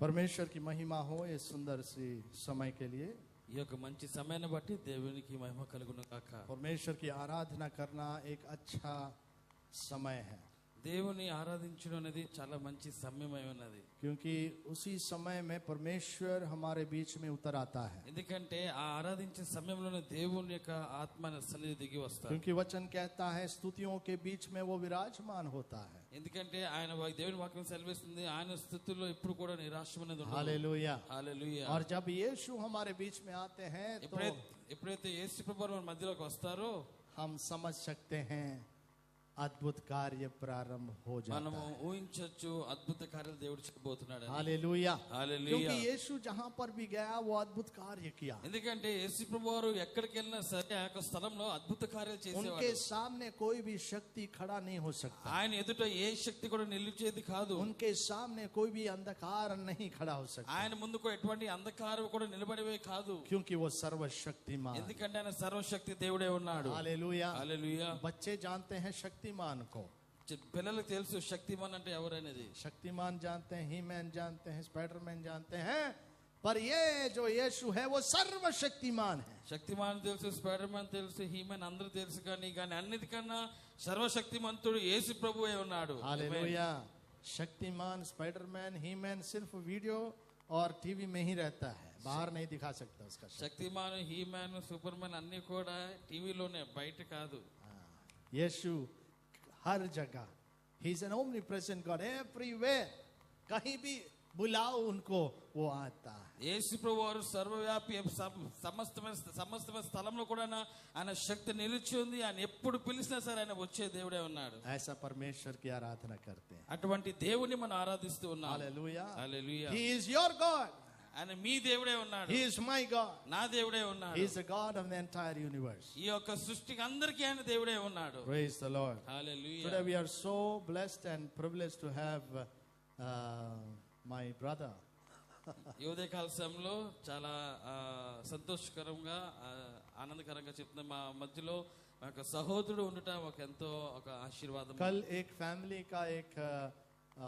परमेश्वर की महिमा हो इस सुंदर सी समय के लिए। ఈ యొక్క మంచి సమయాన్ని బట్టి దేవునికి మహిమ కలుగును గాక. परमेश्वर की आराधना करना एक अच्छा समय है, దేవుని ఆరాధించడం అనేది చాలా మంచి సమయమై ఉన్నది. क्योंकि उसी समय में परमेश्वर हमारे बीच में उतर आता है। ఎందుకంటే ఆ ఆరాధించే సమయంలోనే దేవుని యొక్క ఆత్మ సన్నిధి దిగి వస్తాడు. क्योंकि वचन कहता है स्तुतियों के बीच में वो विराजमान होता है। ఎందుకంటే ఆయన దేవుని వాక్యం సెలవిస్తుంది, ఆయన స్తుతుల్లో ఇప్పుడు కూడా నిరాశమనేది ఉండదు. Hallelujah hallelujah. और जब यीशु हमारे बीच में आते हैं तो ఎప్పుడైతే యేసు ప్రభువు మన మధ్యలోకి వస్తారో हम समझ सकते हैं अद्भुत कार्य प्रारंभ हो जाता మనము है। ఊహించొచ్చు అద్భుత కార్యాలు దేవుడు చేయబోతున్నాడు. Hallelujah hallelujah. क्योंकि यीशु जहां पर भी गया वो अद्भुत कार्य किया। ఎందుకంటే యేసు ప్రభువారు ఎక్కడికి వెళ్ళినా సరే ఆ యొక్క స్థలంలో అద్భుత కార్యాలు उनके చేసేవాడు. सामने कोई भी शक्ति खड़ा नहीं हो सकता, ఆయన ఎదుట ఏ శక్తి కూడా నిలిచేది కాదు. उनके सामने कोई भी अंधकार नहीं खड़ा हो सकता, ఆయన ముందుకు ఎటువంటి అంధకారం కూడా నిలబడేవే కాదు. क्योंकि वो सर्वशक्तिमान। ఎందుకంటే ఆయన సర్వశక్తి దేవుడే ఉన్నాడు. हालेलुया। హల్లెలూయా. बच्चे जानते हैं शक्तिमान को, పిల్లలకు తెలుసు శక్తిమాన్ అంటే ఎవరనేది. शक्तिमान जानते हैं, ही मैन जानते हैं, स्पाइडरमैन जानते हैं, पर ये जो यीशु है वो सर्वशक्तिमान है। శక్తిమాన్ తెలుసు, స్పైడర్ మ్యాన్ తెలుసు, హీమెన్ అందరూ తెలుసు, కానీ అన్నిటికన్నా సర్వశక్తిమంతుడు యేసు ప్రభువే ఉన్నాడు. हालेलुया। शक्तिमान, स्पाइडरमैन, ही मैन सिर्फ वीडियो और टीवी में ही रहता है, बाहर नहीं दिखा सकता उसका शक्ति। శక్తిమాన్, హీమ్యాన్, సూపర్ మ్యాన్ అన్ని కూడా టీవీలోనే, బయట కాదు. यीशु हर जगह, he is an omnipresent God, everywhere, कहीं भी बुलाओ उनको वो आता है। యేసు ప్రభువారు సర్వవ్యాపి, సమస్తమైన స్థలంలో కూడా ఆయన శక్తి నిలిచి ఉంది. ఆయన ఎప్పుడు పిలిచినా సరే ఆయన వచ్చే దేవుడే ఉన్నాడు. ऐसा परमेश्वर की आराधना करते हैं। అటువంటి దేవుని మనం ఆరాధిస్తూ ఉన్నాం. Hallelujah. Hallelujah. He is your God, ఆయన మీ దేవుడే ఉన్నాడు. he is my God, నా దేవుడే ఉన్నాడు. he is the God of the entire universe। ఈ యొక్క సృష్టికి అందరికీ ఆయన దేవుడే ఉన్నాడు. Praise the Lord। Hallelujah. Today we are so blessed and privileged to have my brother. ఈ ఉదయకాల సమయంలో చాలా సంతోషకరంగా, ఆనందకరంగా చెప్తున్నా, మా మధ్యలో మా యొక్క సహోదరుడు ఉండటం ఒక ఎంతో ఒక ఆశీర్వాదం. कल एक फैमिली का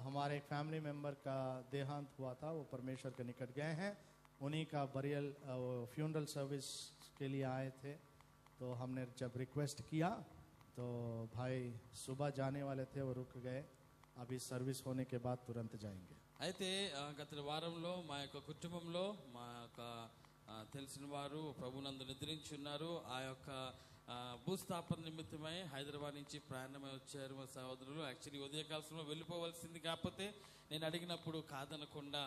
हमारे एक फैमिली मेंबर का देहांत हुआ था, वो परमेश्वर के निकट गए हैं। उन्हीं का बरियल फ्यूनरल सर्विस के लिए आए थे, तो हमने जब रिक्वेस्ट किया तो भाई सुबह जाने वाले थे, वो रुक गए, अभी सर्विस होने के बाद तुरंत जाएंगे। అయితే గత వారంలో మా యొక్క కుటుంబంలో మా యొక్క తెలిసిన వారు ప్రభునందు నిద్రించి ఉన్నారు. ఆ యొక్క భూస్థాపన నిమిత్తమై హైదరాబాద్ నుంచి ప్రయాణమై వచ్చారు మా సహోదరులు. యాక్చువల్లీ ఉదయకాలంలో వెళ్ళిపోవలసింది, కాకపోతే నేను అడిగినప్పుడు కాదనకుండా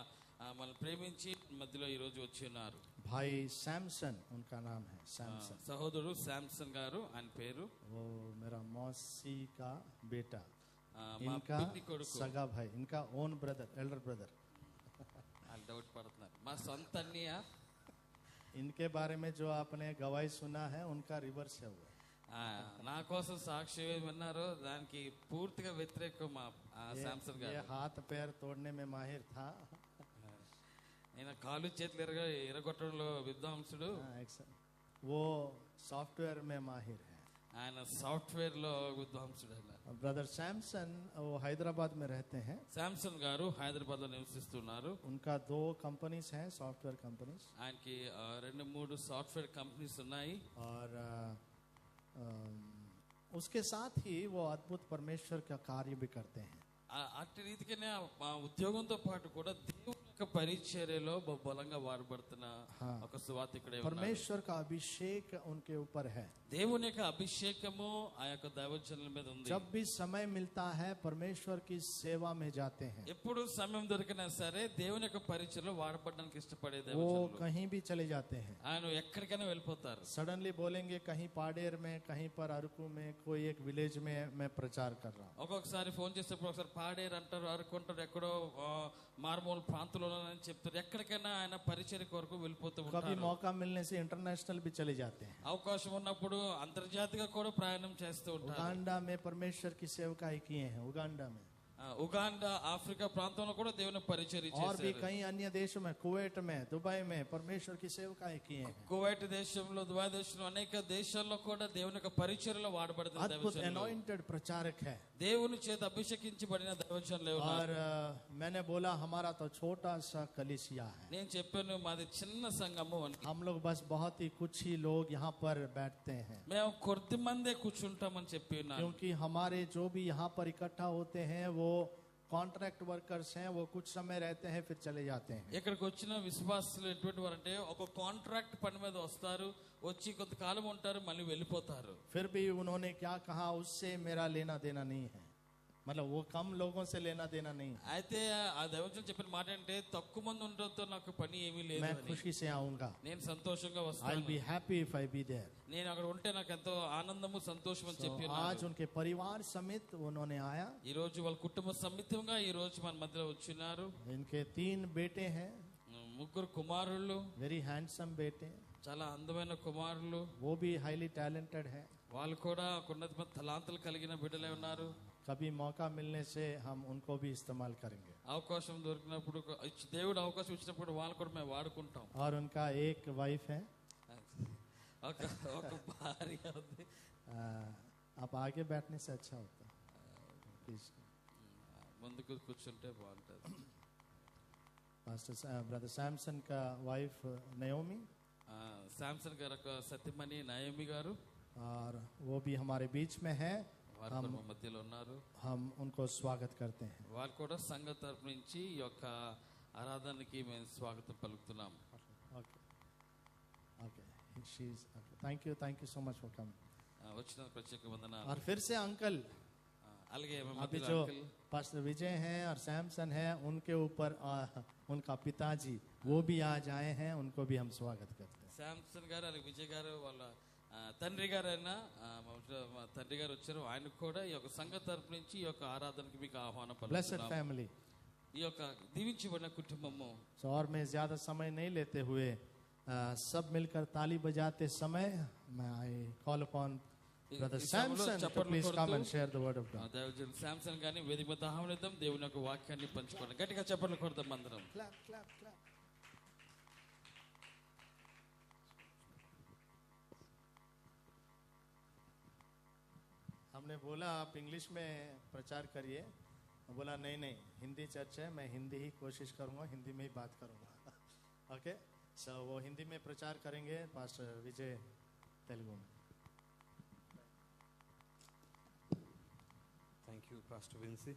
మనం ప్రేమించి మధ్యలో ఈ రోజు వచ్చి ఉన్నారు. भाई सैमसन उनका नाम है, सैमसन। సహోదరుడు శాంసన్ గారు ఆయన పేరు. वो मेरा मौसी का बेटा, మా इनका పిన్ని కొడుకు. सगा भाई, इनका ओन ब्रदर, एल्डर ब्रदर। వాళ్ళు డౌట్ పడుతున్నారు, మా సొంత అన్నయ్య. इनके बारे में जो आपने गवाही सुना है उनका रिवर्स है वो। నా కోసం సాక్షి విన్నారు, దానికి పూర్తిగా వ్యతిరేకం మా శాంసన్ ये గారు. हाथ पैर तोड़ने में माहिर था। నేను కాలు చేతులు ఎరగొట్టడంలో విద్వాంసుడు, वो सॉफ्टवेयर में माहिर है। ఆయన సాఫ్ట్వేర్ లో విద్వాంసుడు. ब्रदर सैमसन वो हैदराबाद में रहते हैं। శాంసన్ గారు హైదరాబాద్ లో నివసిస్తున్నారు. उनका 2 कंपनीज हैं, सॉफ्टवेयर कंपनीज, ఆయనకి 2-3 సాఫ్ట్వేర్ కంపెనీస్ ఉన్నాయి. और उसके साथ ही वो अद्भुत परमेश्वर का कार्य भी करते हैं। అట్టి రీతిగానే మా ఉద్యోగంతో పాటు కూడా దేవుని యొక్క పరిచర్యలో బలంగా వాడబడుతున్న ఒక సువార్తికుడే ఉన్నాడు. परमेश्वर का अभिषेक उनके ऊपर है। దేవుని యొక్క అభిషేకము ఆ యొక్క దైవజనుల మీద ఉంది. जब भी समय मिलता है परमेश्वर की सेवा में जाते हैं। ఎప్పుడు సమయం దొరికినా సరే దేవుని యొక్క పరిచర్యలో వాడబడడానికి ఇష్టపడే वो దైవజనులు कहीं भी चले जाते हैं। ఆయన ఎక్కడికైనా వెళ్ళిపోతారు. सडनली बोलेंगे कहीं पाडेर में, कहीं पर अरकू में, कोई एक विलेज में मैं प्रचार कर रहा हूँ। ఒక్కొక్కసారి ఫోన్ చేసేప్పుడు ఒకసారి పాడేరు అంటారు, అరుకుంటారు, ఎక్కడో మారుమూల ప్రాంతంలో అని చెప్తారు. ఎక్కడికైనా ఆయన పరిచర్య కొరకు వెళ్ళిపోతూ कभी ఉంటారు. मौका मिलने से इंटरनेशनल भी चले जाते हैं। అవకాశం ఉన్నప్పుడు అంతర్జాతిగా కూడా ప్రయాణం చేస్తూ ఉంటారు. उगांडा में परमेश्वर की सेवकाई किए हैं, उगांडा में। ఉగాండా ఆఫ్రికా ప్రాంతంలో కూడా దేవుని పరిచర్య और भी చేశారు. कई अन्य देशों में, कुवैत में, दुबई में परमेश्वर की सेवकाएं किए हैं. కువైట్ దేశంలో, దుబాయ్ దేశంలో అనేక దేశాల్లో కూడా దేవుని యొక్క పరిచర్యలో వాడబడుతున్న अद्भुत దైవజనులు, anointed प्रचारक है. దేవుని చేత అభిషేకించబడిన దైవజనులు और ఉన్నారు. मैंने बोला हमारा तो छोटा सा कलीसिया है. నేను చెప్పాను మాది చిన్న సంఘము అని. हम लोग बस बहुत ही कुछ ही लोग यहाँ पर बैठते हैं, మేము కొద్ది మందే కూర్చుంటామని చెప్పి ఉన్నాను. क्योंकि हमारे जो भी यहाँ पर इकट्ठा होते हैं वो कॉन्ट्रैक्ट वर्कर्स हैं. वो कुछ समय रहते हैं फिर चले जाते हैं. ఇక్కడికి వచ్చిన విశ్వాసులు ఎటువంటి వారంటే ఒక కాంట్రాక్ట్ పని మీద వస్తారు, వచ్చి కొంతకాలం ఉంటారు, మళ్ళీ వెళ్ళిపోతారు. फिर भी उन्होंने क्या कहा, उससे मेरा लेना देना नहीं है. मतलब वो कम लोगों से लेना देना नहीं है. అయితే ఆ దైవజనులు చెప్పిన మాట అంటే తక్కువ మంది ఉండడంతో నాకు పని ఏమీ లేదు मैं అని. खुशी से आऊंगा. నేను సంతోషంగా I'll వస్తాను, be happy if I be there. నేను అక్కడ ఉంటే నాకు ఎంతో ఆనందము సంతోషం అని तो చెప్పి आज ఉన్నారు. उनके परिवार समेत उन्होंने आया. ఈ రోజు వాళ్ళ కుటుంబ సమితంగా ఈ రోజు మన మధ్యలో వచ్చినారు. इनके 3 बेटे हैं, ముగ్గురు కుమారులు, वेरी हैंडसम बेटे. చాలా అందమైన కుమారులు. वो भी हाईली टैलेंटेड है. వాళ్ళు కూడా ఉన్నతమైన తలాంతులు కలిగిన బిడ్డలే ఉన్నారు. कभी मौका मिलने से हम उनको भी इस्तेमाल करेंगे. అవకాశం దొరికినప్పుడు, దేవుడు అవకాశం ఇచ్చినప్పుడు వాళ్ళు కూడా మేము వాడుకుంటాం. और उनका एक वाइफ है. ఒక ఒక భార్య ఉంది. आप आगे बैठने से अच्छा होता है प्लीज. ముందుకు కూర్చుంటే బాగుంటుంది. पास्टर ब्रदर सैमसन का वाइफ नयोमी, శాంసన్ గారు ఒక సత్యమణి నయమి గారు, और वो भी हमारे बीच में है. వారు కూడా మా మధ్యలో ఉన్నారు. हम उनको स्वागत करते हैं. వారు కూడా సంఘ తరపు నుంచి ఈ యొక్క ఆరాధనకి మేము స్వాగతం పలుకుతున్నాం. Okay okay she is okay. Thank you so much for coming. వచ్చిన ప్రత్యేక వందనాలు. और फिर से अंकल, అలాగే మా अभी మధ్యలో जो అంకుల్, पास्टर विजय हैं और सैमसन है, उनके ऊपर उनका पिताजी वो भी आज आए हैं. उनको भी हम स्वागत करते हैं. శాంసన్ గారు అలాగే విజయ్ గారు వాళ్ళ తండ్రి గారు అయినా మా తండ్రి గారు వచ్చారు. ఆయనకు కూడా ఈ యొక్క సంఘ తరపు నుంచి ఈ యొక్క ఆరాధనకి మీకు ఆహ్వానం ब्लेसेड పలుకుతున్నాం. फैमिली. ఈ యొక్క దీవించబడిన కుటుంబము. तो और मैं ज्यादा समय नहीं लेते हुए सब मिलकर ताली बजाते समय मैं आई कॉल अपॉन ब्रदर ఈ సమయంలో सैमसन to చప్పట్లు please come కొడుతూ, and share the word of God. దైవజనుడు శాంసన్ గారిని వేదిక మీద ఆహ్వానిద్దాం. దేవుని యొక్క వాక్యాన్ని పంచుకోండి. గట్టిగా చప్పట్లు కొడదాం అందరం. Clap, clap, clap. हमने बोला आप इंग्लिश में प्रचार करिए. बोला नहीं हिंदी चर्च है, मैं हिंदी ही कोशिश करूंगा, हिंदी में ही बात करूंगा. ओके सो वो हिंदी में प्रचार करेंगे पास्टर विजय तेलुगु में. Thank you, Pastor Vinci.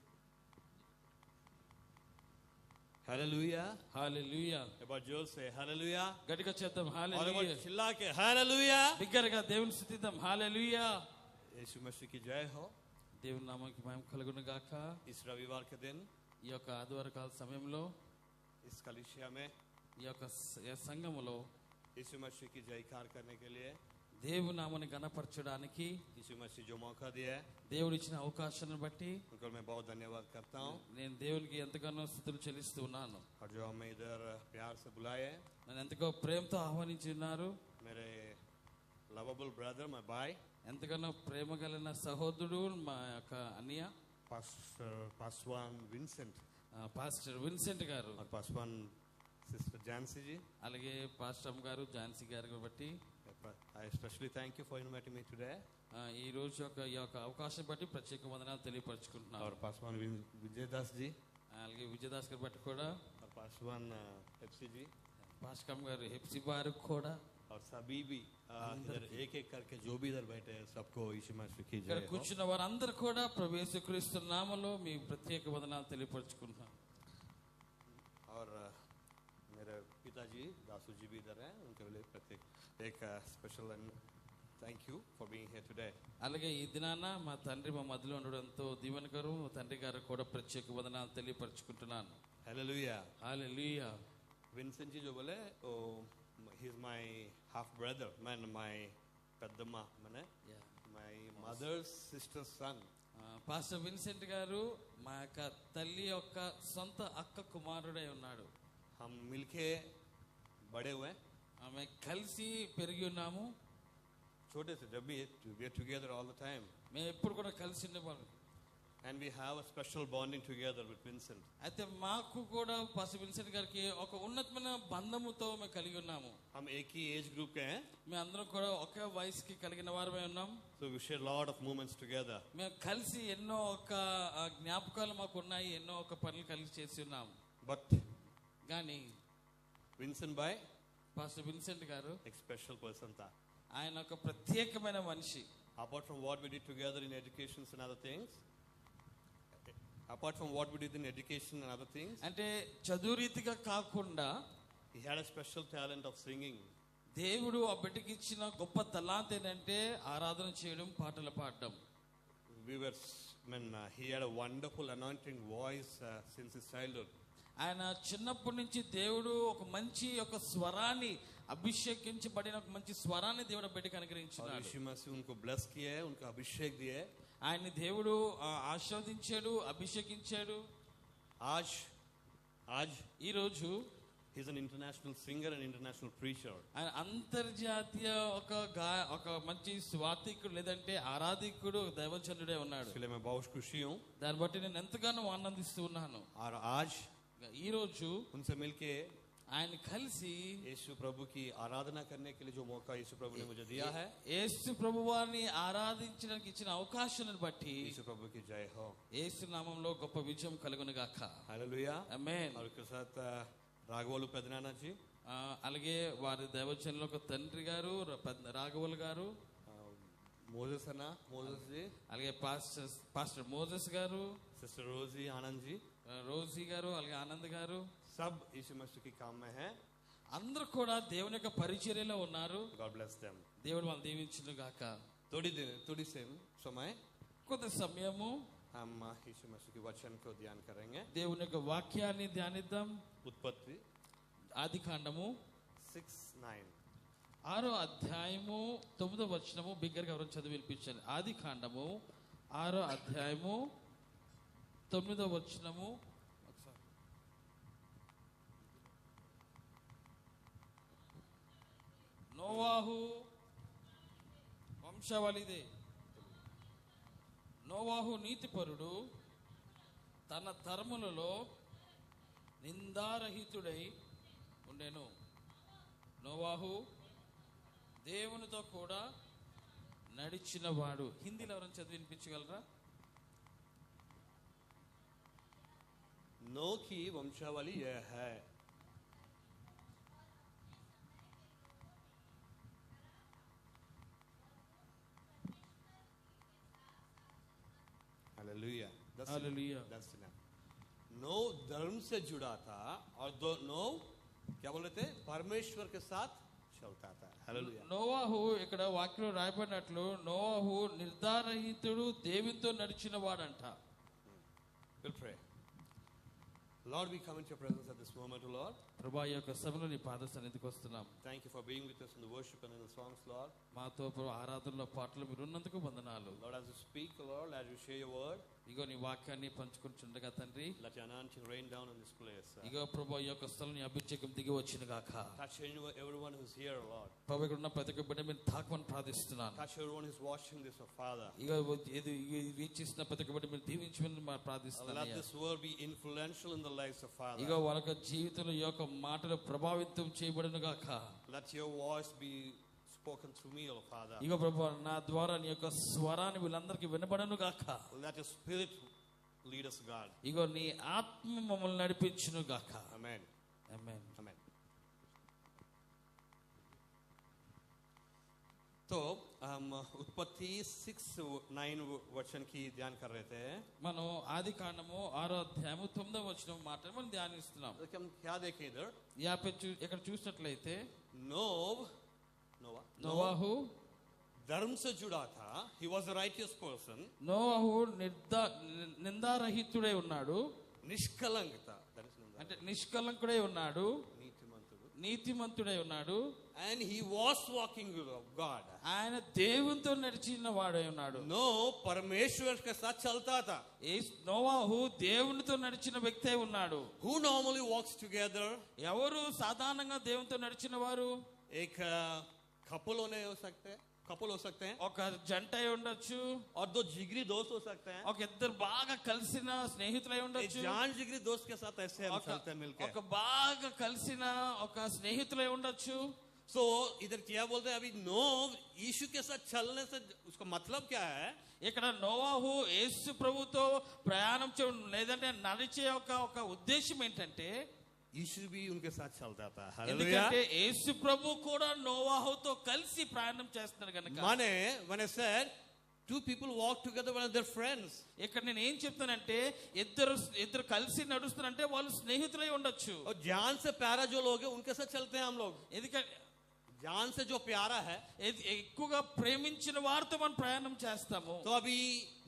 Hallelujah. Hallelujah. About Joel, say hallelujah. గట్టిగా చేద్దాం All హల్లెలూయా. about चिल्ला के hallelujah. బిగ్గరగా దేవుని స్తుతిద్దాం హల్లెలూయా. यीशु मसीह की जय हो. దేవుని నామానికి మహిమ కలుగును గాక. इस रविवार के दिन ఈ యొక్క ఆదివార కాల సమయంలో इस कलीसिया में ఈ యొక్క సంఘములో यीशु मसीह की जयकार करने के लिए దేవుని నామాన్ని గణపరచడానికి यीशु मसीह जो मौका दिया है దేవుడు ఇచ్చిన అవకాశాన్ని బట్టి उनको मैं बहुत धन्यवाद करता हूँ. నేను దేవునికి ఎంతగానో స్తుతులు చెల్లిస్తూ ఉన్నాను. और जो हमें इधर प्यार से बुलाए हैं, నన్ను ఎంతగా ప్రేమతో ఆహ్వానించి ఉన్నారు. मेरे लवेबल ब्रदर, माय भाई ఎంతగానో ప్రేమ కలిగిన సహోదరుడు మా యొక్క అన్నయ్య पासवान विंसेंट పాస్టర్ విన్సెంట్ గారు, और पासवान सिस्टर जानसी जी. అలాగే పాస్టర్ అమ్మ గారు ఝాన్సీ గారు బట్టి I especially thank you for inviting me today. ఈ రోజు ఈ యొక్క అవకాశం బట్టి ప్రత్యేక వందనాలు తెలియపరచుకుంటున్నాను. और पासवान विजय दास जी అలాగే విజయదాస్ గారు బట్టి కూడా, और पासवान एफसी जी పాస్టర్ అమ్మ గారు హెప్సి వారు కూడా, और सभी भी इधर एक एक करके जो भी इधर बैठे हैं सबको यीशु मसीह की ఇక్కడ जय हो. కూర్చున్న వారందరూ కూడా ప్రభు యేసుక్రీస్తు నామములో మీ ప్రత్యేక వందనాలు తెలియపరచుకుంటున్నాను. और मेरे पिताजी दासू जी भी इधर हैं, उनके लिए प्रत्येक एक special thank you for being here today. అలాగే ఈ దినాన మా తండ్రి మా మధ్యలో ఉండడంతో దీవెనకరు తండ్రి గారు కూడా ప్రత్యేక వందనాలు తెలియపరచుకుంటున్నాను. हालेलुया. హల్లెలూయా. विंसेंट जी जो बोले he is my half brother, mean my peddamma माने my mother's sister son. Pastor Vincent garu మా యొక్క తల్లి యొక్క సొంత అక్క కుమారుడై ఉన్నాడు. हम मिलके बड़े हुए, ఆమె కలిసి పెరిగి ఉన్నాము. छोटे से जब भी we are together all the time. మేము ఎప్పుడు కూడా కలిసి ఉండేవాళ్ళం. And we have a special bonding together with Vincent. అయితే మాకు కూడా పాస్టర్ విన్సెంట్ గారికి ఒక ఉన్నతమైన బంధముతో మేము కలిగి ఉన్నాము. हम एक ही एज ग्रुप के हैं. మేము అందరం కూడా ఒకే వయసుకి కలిగిన వారమే ఉన్నాం. So we share a lot of moments together. మేము కలిసి ఎన్నో ఒక జ్ఞాపకాలు మాకు ఉన్నాయి, ఎన్నో ఒక పనులు కలిసి చేసి ఉన్నాం. But కానీ Vincent bhai పాస్టర్ విన్సెంట్ గారు एक special person था. ఆయన ఒక ప్రత్యేకమైన మనిషి. Apart from what we did together in education and other things, apart from what we did in education and other things, అంటే చదువు రీతిగా కాకుండా he had a special talent of singing. దేవుడు ఆ బిడ్డకి ఇచ్చిన గొప్ప తలాంత్ ఏంటంటే ఆరాధన చేయడం, పాటలు పాడడం. He had a wonderful anointing voice since his childhood. ఆయన చిన్నప్పటి నుంచి దేవుడు ఒక మంచి ఒక స్వరాన్ని అభిషేకించబడిన ఒక మంచి స్వరాన్ని దేవుడు బిడ్డకి అనుగ్రహించాడు. यीशु मसीह उनको ब्लेस किया है, उनको अभिषेक दिया है. ఆయన్ని దేవుడు ఆశీర్వదించాడు, అభిషేకించాడు. आज ఈ రోజు he is an international singer and international preacher. ఆయన అంతర్జాతీయ ఒక మంచి స్వార్థికుడు లేదంటే ఆరాధికుడు, దైవజనుడే ఉన్నాడు. इसलिए मैं बहुत खुशी हूँ. దాన్ని బట్టి నేను ఎంతగానో ఆనందిస్తూ ఉన్నాను. और आज ఈ రోజు उनसे मिलके ఆయన కలిసి यीशु प्रभु की आराधना करने के लिए जो मौका यीशु प्रभु ने मुझे दिया है, యేసు ప్రభువాన్ని ఆరాధించడానికి ఇచ్చిన అవకాశాన్ని బట్టి यीशु प्रभु की जय हो. యేసు నామములో గొప్ప విజయం కలుగును గాక. हालेलुया. ఆమేన్. और उसके साथ राघवलु पेदनाना जी, అలాగే వారి దైవజనులు ఒక తండ్రి గారు రాఘవల్ గారు, मोजेस जी, అలాగే పాస్టర్ మోజెస్ గారు, सिस्टर रोजी आनंद जी, రోజీ గారు, అలాగే ఆనంద్ గారు, सब यीशु मसीह के काम में हैं. అందరూ కూడా దేవుని యొక్క పరిచర్యలో ఉన్నారు. God bless them. దేవుడు వాళ్ళని దీవించును గాక. थोड़ी समय కొంత సమయము हम यीशु मसीह के वचन को ध्यान करेंगे. దేవుని యొక్క వాక్యాన్ని ధ్యానిద్దాం. उत्पत्ति ఆది కాండము 6:9. 6వ అధ్యాయము 9వ వచనము బిగ్గరగా ఎవరైనా చదివి వినిపించండి. ఆది కాండము 6వ అధ్యాయము 9వ వచనము. నోవాహు వంశావళిదే. నోవాహు నీతిపరుడు, తన తరములలో నిందారహితుడై ఉండెను. నోవాహు దేవునితో కూడా నడిచినవాడు. హిందీలో ఎవరైనా చదివి వినిపించగలరా? नोह की वंशावली यह है. हालेलुया. हालेलुया. नोह धर्म से जुड़ा था और नोह क्या बोल रहे थे? परमेश्वर के साथ चलता था. हालेलुया. నోవాహు ఇక్కడ వాక్యంలో రాయబడినట్లు నోవాహు నిర్ధారహితుడు, దేవునితో నడిచిన వాడంట. We'll pray. Lord, we come into your presence at this moment, O Lord. ప్రభువా, ఈ యొక్క సమయంలో నీ పాద సన్నిధికి వస్తున్నాం. Thank you for being with us in the worship and in the songs, Lord. మాతో ఆరాధనలో పాటలు మీరు ఉన్నందుకు వందనాలు. Lord, as you speak, Lord, as you share your word, ఇగో నీ వాక్యాన్ని పంచుకుంటుండగా తండ్రి, let your anointing rain down in this place. ఇగో ప్రభువా, ఈ యొక్క స్థలం నీ అభిషేకం దిగి వచ్చిన గాక. Touch everyone who's here, Lord. ప్రభువా, ఇక్కడ ఉన్న ప్రతి ఒక్క బిడ్డ మీరు తాకమని ప్రార్థిస్తున్నాను. Touch everyone who's watching this, oh Father. ఇగో వీక్షిస్తున్న ప్రతి ఒక్క బిడ్డ మీరు దీవించమని ప్రార్థిస్తున్నాను. Let this word be influential in the lives of Father. ఇగో వాళ్ళ యొక్క జీవితంలో ఈ యొక్క మాటలు ప్రభావితం చేయబడును గాక. Let your voice be spoken through me, oh Father. ఇగో ప్రభువా, నా ద్వారా నీ యొక్క స్వరాన్ని వీళ్ళందరికీ వినబడును గాక. Let your spirit lead us, God. ఇగో నీ ఆత్మ మమ్మల్ని నడిపించును గాక. Amen. ఆమేన్. Amen. तो हम उत्पत्ति 6:9 वचन की ध्यान कर रहे थे. మనం ఆది కాండము 6వ అధ్యాయము 9వ వచనం మాత్రమే మనం ధ్యానిస్తున్నాం. हम क्या देखें इधर? ఇక్కడ చూసినట్లయితే नोवाहु धर्म से जुड़ा था. He was a righteous person. నోవాహు నిందారహితుడై ఉన్నాడు. నిష్కలంక అంటే నిష్కలంకుడై ఉన్నాడు, నీతిమంతుడై ఉన్నాడు. And he was walking with God. ఆయన దేవునితో నడిచిన వాడై ఉన్నాడు. परमेश्वर के साथ चलता था. నోవాహు దేవునితో నడిచిన వ్యక్తి ఉన్నాడు. Who normally walks together? ఎవరు సాధారణంగా దేవునితో నడిచిన వారు? एक couple होने हो सकते हैं. कपल हो सकते हैं, ఒక జంట అయి ఉండొచ్చు, और दो जिगरी दोस्त हो सकते हैं। ఒక ఇద్దరు బాగా కలిసిన స్నేహితులై एक ఉండొచ్చు, जान जिगरी दोस्त के साथ ऐसे हम ఒక चलते हैं मिलकर। ఒక బాగా కలిసిన ఒక స్నేహితులై ఉండొచ్చు. सो इधर क्या बोलते हैं अभी, नो यीशु के साथ चलने से उसका मतलब क्या है? ఇక్కడ నోవాహు యేసు ప్రభుతో ప్రయాణం లేదంటే నడిచే ఒక ఉద్దేశం ఏంటంటే, यीशु भी उनके साथ चलता था। हालेलुया। ఎందుకంటే యేసు ప్రభు కూడా నోవాహుతో కలిసి ప్రయాణం చేస్తున్నారు కనుక. माने when I said two people walk together when they're friends, ఇక్కడ నేను ఏం చెప్తానంటే ఇద్దరు కలిసి నడుస్తున్నారంటే వాళ్ళు స్నేహితులై ఉండొచ్చు. और जान से प्यारा जो लोग हैं उनके साथ चलते हैं हम लोग। ఎందుకంటే जान से जो प्यारा है, ఎక్కువగా ప్రేమించిన వారితో మనం ప్రయాణం చేస్తాము. तो अभी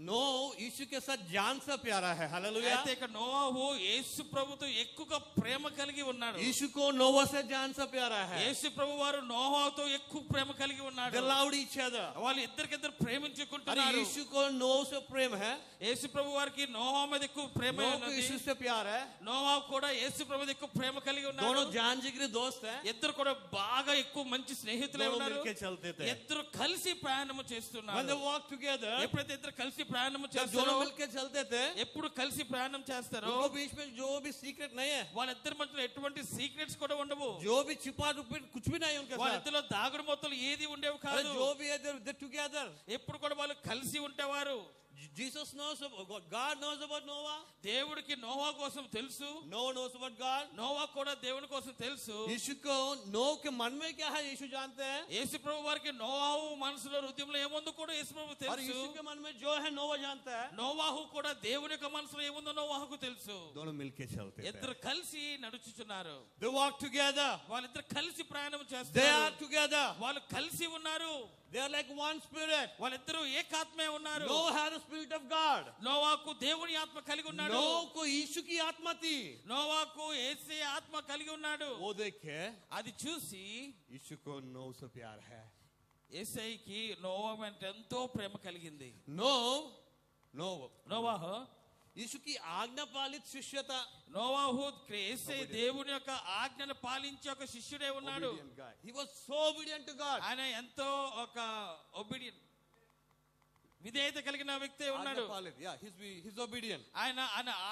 नो यीशु के साथ जान से प्यारा है। हालेलुया। అయితే ఇక నోవాహు యేసు ప్రభుతో ఎక్కువగా ప్రేమ కలిగి ఉన్నాడు. यीशु को नोवा से जान से प्यारा है। యేసు ప్రభు వారు నోవాహుతో ఎక్కువ ప్రేమ కలిగి ఉన్నాడు. They loved each other। వాళ్ళు ఇద్దరికిద్దరు अरे ప్రేమించుకుంటున్నారు. यीशु को नो से प्रेम है, యేసు ప్రభు వారికి నోవా మీద ఎక్కువ ప్రేమ नो को ఉన్నది. यीशु से प्यार है। నోవా కూడా యేసు ప్రభు మీద ఎక్కువ ప్రేమ కలిగి ఉన్నాడు. दोनों जान जिगरी दोस्त हैं, ఇద్దరు కూడా బాగా ఎక్కువ మంచి స్నేహితులై दोनों ఉన్నారు. मिलके चलते थे। ఇద్దరు కలిసి ప్రయాణం When they చేస్తున్నారు. walk together, ఎప్పుడైతే ఇద్దరు కలిసి ప్రయాణం जब చేస్తారో, दोनों मिलके चलते थे, ఎప్పుడు కలిసి ప్రయాణం చేస్తారో उनको बीच में जो भी सीक्रेट नहीं है, వాళ్ళిద్దరి మధ్యలో ఎటువంటి సీక్రెట్స్ కూడా ఉండవు. जो भी छिपा छुपी कुछ भी नहीं उनके साथ। వాళ్ళిద్దరిలో దాగుడు మొత్తలు ఏది ఉండేవి अरे కాదు. जो भी है they're together। ఎప్పుడు కూడా వాళ్ళు కలిసి ఉండేవారు. Jesus knows about, God knows about Noah, దేవుడికి నోవా కోసం తెలుసు, Noah knows about God। Noah కూడా దేవుని కోసం తెలుసు. यीशु को नो के मन में क्या है यीशु जानते हैं, యేసు ప్రభు వారికి నోవాహు మనసులో హృదయంలో ఏముందో కూడా యేసు ప్రభు और తెలుసు. यीशु के मन में जो है नोवा जानता है। నోవాహు కూడా దేవుని యొక్క మనసులో ఏముందో నోవాహుకు తెలుసు. दोनों मिलके चलते थे। ఇద్దరు కలిసి నడుచుచున్నారు. They walk together, వాళ్ళిద్దరు కలిసి ప్రయాణం they are చేస్తారు. together, వాళ్ళు కలిసి ఉన్నారు. they are like one spirit। వాళ్ళిద్దరూ ఏకాత్మే ఉన్నారు. Noah had the spirit of God, నోవాకు దేవుని ఆత్మ కలిగి ఉన్నాడు. Noah को यीशु की आत्मा थी। నోవాకు యేసే ఆత్మ కలిగి ఉన్నాడు. वो देखे అది చూసి यीशु को नो से प्यार है। యేసయ్యకి నోవా అంటే ఎంతో ప్రేమ కలిగింది. నోవాహు यीशु की आज्ञा पालित शिष्य था। నోవాహు యేసయ్య దేవుని యొక్క ఆజ్ఞను పాలించే ఒక శిష్యుడే ఉన్నాడు. Obedient guy. He was so obedient to God. ఆయన ఎంతో ఒక ఒబీడియన్ విధేయత కలిగిన వ్యక్తి ఉన్నాడు. आज्ञा पालित, yeah, he's obedient. ఆయన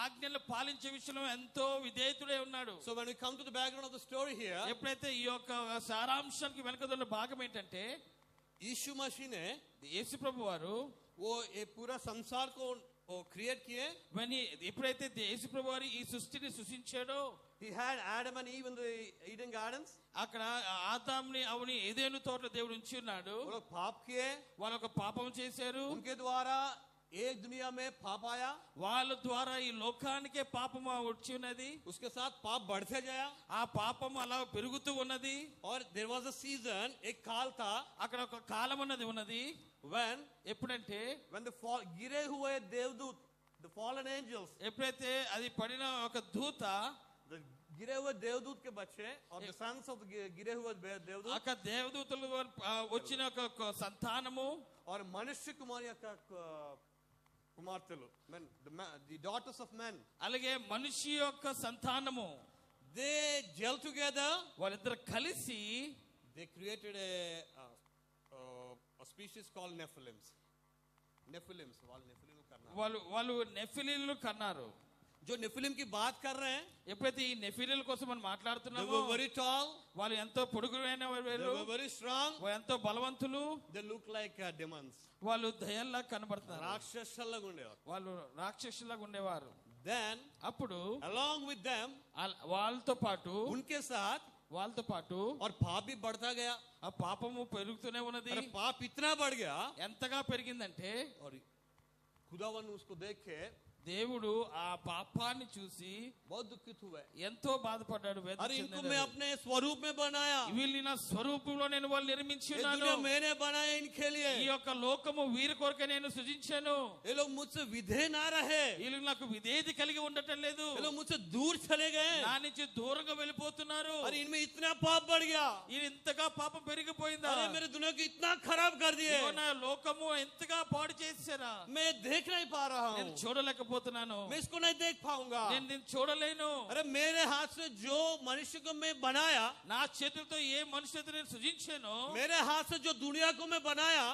ఆజ్ఞలు పాలించే విషయంలో ఎంతో విధేయతుడే ఉన్నాడు. So when we come to the background of the story here, ఎప్పుడైతే ఈ యొక్క సారాంశానికి వెనుకదన్న భాగం ఏంటంటే, यीशु मसीह ने యేసు ప్రభు వారు वो ये पूरा संसार को क्रिएट किए। ఎప్పుడైతే యేసు ప్రభు వారు ఈ సృష్టిని సృష్టించాడో, He had Adam and Eve in the Eden gardens. అక్కడ ఆదాముని అవుని ఏదెను తోటలో దేవుడు ఉంచి ఉన్నాడు. वो लोग पाप किए, వాళ్ళు ఒక పాపం చేశారు. उनके द्वारा एक दुनिया में पाप आया, వాళ్ళ ద్వారా ఈ లోకానికే పాపం వచ్చి ఉన్నది. उसके साथ पाप बढ़ते गया, ఆ పాపం అలా పెరుగుతూ ఉన్నది. और there was a season, एक काल था, అక్కడ ఒక కాలం అన్నది ఉన్నది. when ఎప్పుడంటే the गिरे हुए देवदूत, the fallen angels, ఎప్పుడైతే అది పడిన ఒక దూత, the गिरे हुए देवदूत के बच्चे और the sons of the गिरे हुए देवदूत, అక్కడ దేవదూతలు వచ్చిన ఒక సంతానము और मनुष्य कुमार का కుమార్తెలు, men, the daughters of men, అలాగే మనిషి యొక్క సంతానము, they gel together. వాళ్ళిద్దరు కలిసి They created a species called Nephilims. వాళ్ళు నెఫిలీలు కన్నారు. जो नेफिलिम की बात कर रहे हैं, ఎప్పుడైతే ఈ నెఫిలీల కోసం మనం they మాట్లాడుతున్నామో, were very tall, వాళ్ళు ఎంతో పొడుగురైన they వారు, were very strong, వాళ్ళు ఎంతో బలవంతులు, they look like demons. వాళ్ళు దయ్యాల్లా కనబడతారు. రాక్షసుల్లాగా ఉండేవారు. వాళ్ళు రాక్షసులాగా ఉండేవారు. Then అప్పుడు along with them, వాళ్ళతో పాటు उनके साथ వాళ్ళతో పాటు और पाप भी बढ़ता गया। ఆ పాపము పెరుగుతూనే ఉన్నది. अरे पाप इतना बढ़ गया, ఎంతగా పెరిగిందంటే और खुदावन उसको देख के దేవుడు ఆ పాపాన్ని చూసి बहुत दुखित हुए। ఎంతో బాధపడ్డాడు. వేదన अरे इनको చెందాడు. मैं अपने स्वरूप में बनाया, వీళ్ళని నా స్వరూపంలో నేను వాళ్ళు నిర్మించి ये ఉన్నాను. दुनिया मैंने बनाया इनके ఈ लिए। యొక్క లోకము వీరి కొరకే నేను సృజించాను. ये लोग मुझसे विधेय ना रहे, వీళ్ళు నాకు విధేయత కలిగి ఉండటం లేదు. ये लोग मुझसे दूर चले गए, నా నుంచి దూరంగా వెళ్ళిపోతున్నారు. और इनमें इतना पाप बढ़ गया, ఇది ఇంతగా పాపం పెరిగిపోయిందా? अरे मेरे दुनिया को इतना खराब कर दिए, ఇదిగో నా లోకము ఎంతగా పాడు చేశారా? मैं देख नहीं पा रहा నేను हूँ। చూడలేకపోతున్నాను. చూడలేకపోతున్నాను, मैं इसको नहीं देख पाऊंगा, నేను దీన్ని చూడలేను. अरे मेरे हाथ से जो मनुष्य को मैं बनाया, నా చేతులతో ఏ మనుషులతో నేను సృజించానో, मेरे हाथ से जो दुनिया को मैं बनाया,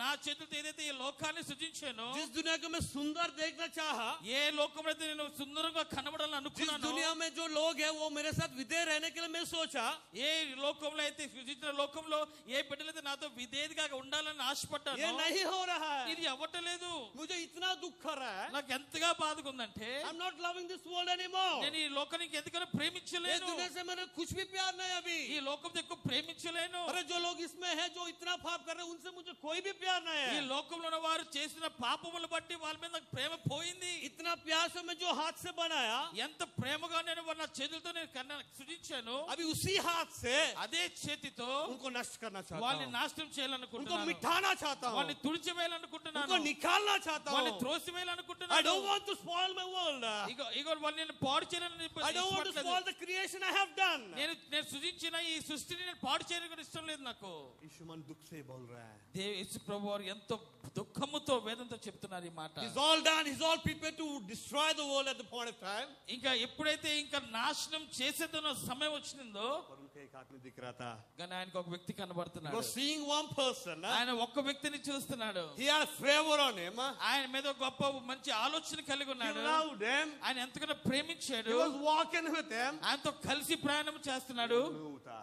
నా చేతులతో ఏదైతే ఈ లోకాన్ని సృజించానో, जिस दुनिया को मैं सुंदर देखना चाहा, ఏ లోకంలో అయితే నేను సుందరంగా కనబడాలని जिस అనుకున్నాను, दुनिया में जो लोग हैं वो मेरे साथ विधेय रहने के लिए मैं सोचा, ఏ లోకంలో అయితే సృజించిన లోకంలో ఏ బిడ్డలైతే నాతో విధేయతగా ఉండాలని ఆశపడ్డాను, ये नहीं हो रहा है, ఇది అవ్వట్లేదు. मुझे इतना दुख कर रहा है, నాకు ఎంతగా బాధగా ఉందంటే I'm not loving this world anymore, నేను ఈ లోకానికి ఎందుకని ये ప్రేమించలేను, दुनिया से मैंने कुछ भी प्यार नहीं अभी, ఈ లోకంతో ఎక్కువ ప్రేమించలేను. अरे जो लोग इसमें हैं जो इतना पाप कर रहे हैं उनसे मुझे कोई भी प्यार नहीं ఈ है, లోకంలో ఉన్న వారు చేసిన పాపములు బట్టి వాళ్ళ మీద నాకు ప్రేమ పోయింది. इतना प्यार से मैं जो हाथ से बनाया, ఎంత ప్రేమగా నేను నా చేతులతో నేను సృజించాను, अभी उसी हाथ से అదే చేతితో उनको नष्ट करना चाहता వాళ్ళని हूँ, నాశనం उनको చేయాలనుకుంటున్నాను, मिटाना चाहता हूँ, వాళ్ళని తుడిచివేయాలనుకుంటున్నాను, उनको निकालना चाहता వాళ్ళని हूँ, I త్రోసివేయాలనుకుంటున్నాను. don't want to spoil my world, ఇగో ఇగో వాళ్ళని నేను పాడు చేయాలని I don't want to spoil the creation I have done. నేను సృజించిన ఈ సృష్టిని నేను పాడు చేయడం కూడా ఇష్టం లేదు నాకు. यीशु मन दुख से बोल रहा है, యేసు ప్రభు వారు ఎంతో దుఃఖముతో వేదంతో చెప్తున్నారు ఈ మాట. He's all done, He's all prepared to destroy the world at the point of time. ఇంకా ఎప్పుడైతే ఇంకా నాశనం చేసేదన్న సమయం వచ్చిందో, पर उनका एक आदमी दिख रहा था, కానీ ఆయనకు ఒక వ్యక్తి he కనబడుతున్నాడు. was seeing one person, ఆయన ఒక్క వ్యక్తిని చూస్తున్నాడు. he had favor on him, ఆయన మీద గొప్ప మంచి ఆలోచన కలిగి he ఉన్నాడు. loved him, ఆయన ఎంతగానో ప్రేమించాడు. he was walking with him. ఆయనతో కలిసి ప్రయాణం చేస్తున్నాడు.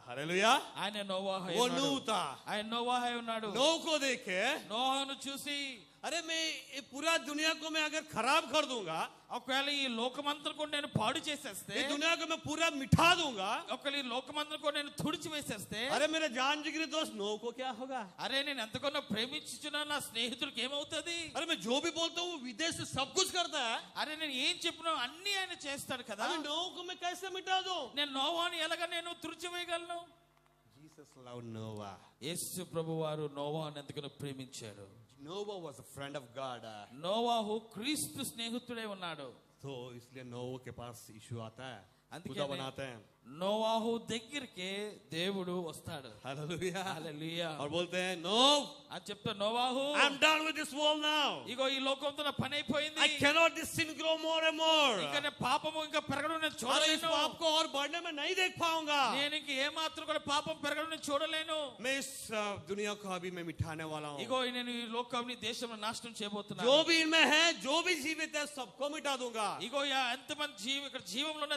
हालेलुया, ఆయన నోవాహు वो ఉన్నాడు. नूह था, ఆయన నోవాహు ఉన్నాడు. नूह को देखे, నోవాహును చూసి, अरे मैं ये पूरा दुनिया को मैं अगर खराब कर दूंगा, ఒకవేళ ఈ లోకమంతా కూడా నేను పాడు చేసేస్తే, ये दुनिया को मैं पूरा मिटा दूंगा, ఒకవేళ ఈ లోకమంతా కూడా నేను తుడిచి వేసేస్తే, अरे मेरे जान जिगरी दोस्त नूह को क्या होगा? అరే నేను ఎంతకన్నా ప్రేమించుచున్నా నా స్నేహితుడికి ఏమవుతుంది? अरे मैं जो भी बोलता हूँ वो विदेश से सब कुछ करता है, అరే నేను ఏం చెప్పినా అన్ని ఆయన చేస్తాడు కదా, अरे नूह को मैं कैसे मिटा दूं? నేను నోవాను ఎలాగ నేను తుడిచివేయగలను? Jesus loved Noah. యేసు ప్రభు వారు నోవాను ఎంతగానో ప్రేమించాడు. Noah was a friend of God. నోవాహు క్రీస్తు స్నేహితుడే ఉన్నాడు. तो इसलिए नोह के पास यीशु आता है, అందుకే खुदा बनाते हैं, నోవాహు దగ్గరికి దేవుడు వస్తాడు. हालेलुया, హల్లెలూయా. और बोलते हैं Noah, అని చెప్తా, నోవాహు I'm done with this world now. ఇగో ఈ లోకంతో నా పని అయిపోయింది. I cannot this sin grow more and more. ఇంకా నేను పాపము ఇంకా పెరగడం నేను अरे इस చూడలేను. पाप को और बढ़ने में नहीं देख पाऊंगा. నేను ఇంక ఏ మాత్రం కూడా పాపం పెరగడం నేను చూడలేను. मैं इस दुनिया को अभी मैं मिटाने वाला हूँ. ఇగో నేను ఈ లోకాన్ని దేశంలో నాశనం చేయబోతున్నాను. जो भी इनमें है, जो भी जीवित है, सबको मिटा दूंगा. ఇగో ఎంతమంది ఇక్కడ జీవంలో ఉన్న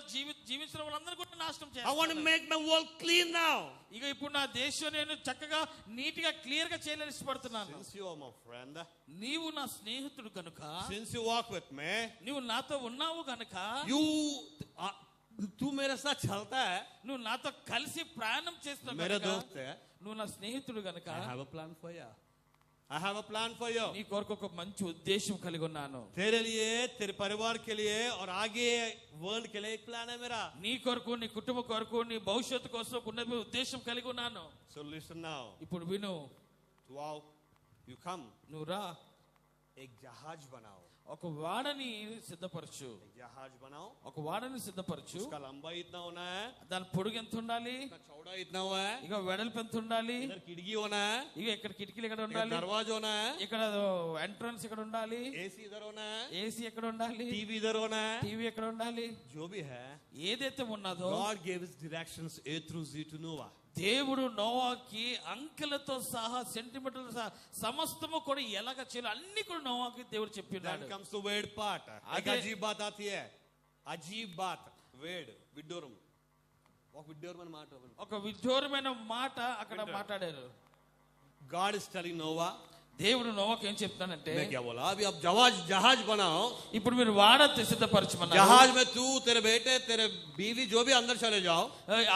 జీవించిన వాళ్ళందరూ కూడా నాశనం I want to చేస్తాను. make my world clean now. ఇక ఇప్పుడు నా దేశం నేను చక్కగా నీట్ గా క్లియర్ గా చేయాలని ఇష్టపడుతున్నాను. Since you are my friend, నీవు నా స్నేహితుడు కనుక, since you walk with me, నువ్వు నాతో ఉన్నావు కనుక, तू मेरे साथ चलता है, నువ్వు నాతో కలిసి ప్రయాణం చేస్తావు मेरा కనుక, दोस्त है, నువ్వు నా స్నేహితుడు కనుక, I have a plan for you. I have a plan for you. నీ కొరకు ఒక మంచి ఉద్దేశం కలిగి ఉన్నాను. तेरे लिए, तेरे परिवार के लिए और आगे वर्ल्ड के लिए एक प्लान है मेरा. నీ కొరకు, నీ కుటుంబ కొరకు, నీ భవిష్యత్తు కోసం ఒక ఉన్నత ఉద్దేశం కలిగి ఉన్నాను. So listen now. ఇప్పుడు విను. Wow, you come. నువ్వు రా, एक जहाज बनाओ. ఒక వాడని సిద్ధపరచు. एक जहाज बनाओ. ఒక వాడని సిద్ధపరచు. उसका लंबाई इतना होना है, దాని పొడుగు ఎంత ఉండాలి, उसका चौड़ा इतना हुआ है, ఇక వెడల్పు ఎంత ఉండాలి, इधर खिड़की होना है, ఇక ఇక్కడ కిటికీలు ఇక్కడ इधर ఉండాలి, दरवाजा होना है, ఇక్కడ ఎంట్రన్స్ ఇక్కడ ఉండాలి, एसी इधर होना है, ఏసీ ఎక్కడ ఉండాలి, टीवी इधर होना है, టీవీ ఎక్కడ ఉండాలి. जो भी है. ఏదైతే ఉన్నదో God gave his directions A through Z to Noah. దేవుడు నోవాకి అంకెలతో సహా సెంటీమీటర్లు సహా సమస్తము కూడా ఎలాగ చేయాలి అన్ని కూడా నోవాకి దేవుడు చెప్పినాడు. Then comes the weird part. एक आगे- अजीब बात आती है, अजीब बात. वेड विड्डूरम, ఒక విడ్డూరమైన మాట. ఒక విడ్డూరమైన మాట అక్కడ మాట్లాడారు. God is telling Noah, దేవుడు నోవాకి ఏం చెప్తానంటే, मैं क्या बोला, अभी आप जहाज बनाओ, ఇప్పుడు మీరు వాడ సిద్ధపరచమన్నారు. जहाज में तू, तेरे बेटे, तेरे बीवी, जो भी अंदर चले जाओ.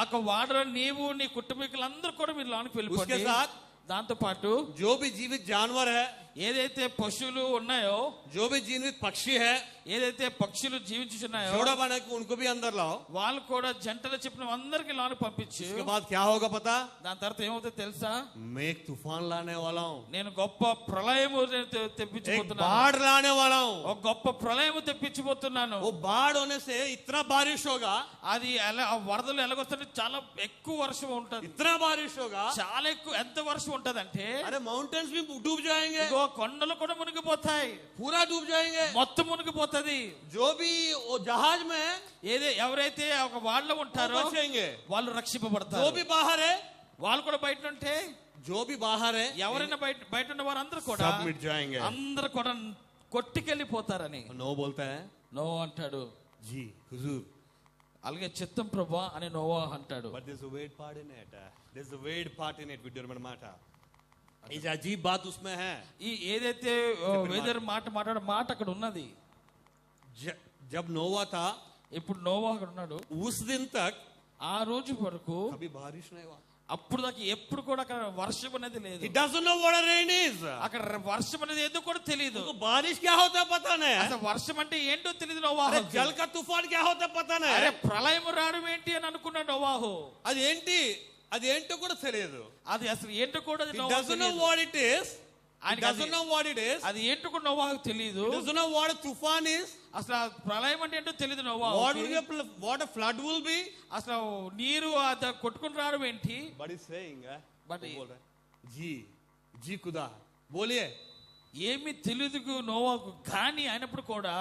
ఆ వాడలో నీవు నీ కుటుంబీకులందరూ కూడా మీరు లోనికి उसके వెళ్ళిపోండి. साथ దాంతో పాటు जो भी जीवित जानवर है, ఏదైతే పశువులు ఉన్నాయో, जो भी जीवित पक्षी है, ఏదైతే పక్షులు జీవించుచున్నాయో जोड़ा बना के उनको भी अंदर लाओ. వాళ్ళు కూడా జంటలు చెప్పిన అందరికి లోనికి పంపించు. उसके बाद क्या होगा पता? దాని తర్వాత ఏమవుతుందో తెలుసా? मैं एक तूफान लाने वाला हूँ, నేను గొప్ప ప్రళయము एक తెప్పించబోతున్నాను. बाढ़ लाने वाला हूँ. ఒక గొప్ప ప్రళయము తెప్పించబోతున్నాను. वो बाढ़ होने से इतना बारिश होगा, అది ఆ వరదలు ఎలాగొస్తుంటే చాలా ఎక్కువ వర్షం ఉంటది. इतना बारिश होगा, చాలా ఎక్కువ ఎంత వర్షం ఉంటదంటే अरे माउंटेन्स भी डूब जाएंगे. ఇగో కొండలు కూడా మునిగిపోతాయి, पूरा डूब जाएंगे। మొత్తం మునిగిపోతది। जो भी वो जहाज में ఎవరైతే ఒక వాళ్ళలో ఉంటారో बचेंगे, వాళ్ళు जो రక్షింపబడతారు। भी बाहर है, వాళ్ళు కూడా బయట ఉంటే, जो भी बाहर है, ఎవరైనా బయట ఉన్న వారందరూ కూడా सब मिट जाएंगे। అందరూ కూడా కొట్టుకెళ్ళిపోతారని नो बोलता है నో అంటాడు। जी हुजूर, అలాగే చిత్తం ప్రభా అని నోవా అంటాడు। but there's a weird part in it. There's a weird part in it విడ్డూరమైన మాట। ఇది అజీబ్ బాత్ उसमें है। ఈ ఏదైతే వేదర్ మాట్లాడే మాట అక్కడ ఉన్నది। जब नोवा था, ఇప్పుడు నోవా అక్కడ ఉన్నాడు, उस दिन तक ఆ రోజు వరకు कभी बारिश नहीं हुआ। అప్పుడు దాకా ఎప్పుడు కూడా అక్కడ వర్షం అనేది లేదు। He doesn't know what a rain is. అక్కడ వర్షం అనేది ఏదో కూడా తెలియదు। उसको बारिश क्या होता है पता नहीं है। అసలు వర్షం అంటే ఏంటో తెలియదు నోవాహు। अरे जल का तूफान क्या होता है पता नहीं అరే है। ప్రళయం రావడం ఏంటి అని అనుకున్నాడు నోవాహు। అది ఏంటో కూడా తెలియదు। అది అసలు ఏంటో కూడా He doesn't know what it is. He doesn't know what it is. అది ఏంటో కూడా నోవాహుకు తెలియదు। He doesn't know what a tufan is. అసలు ప్రళయం అంటే ఏంటో తెలియదు What నోవాహుకి। what a flood will be. అసలు నీరు అది కొట్టుకుని రావడం ఏంటి। But he's saying, But वो बोल रहा है, जी खुदा बोलिए। ఏమి తెలియదు నోవాహుకు, కానీ అయినప్పుడు కూడా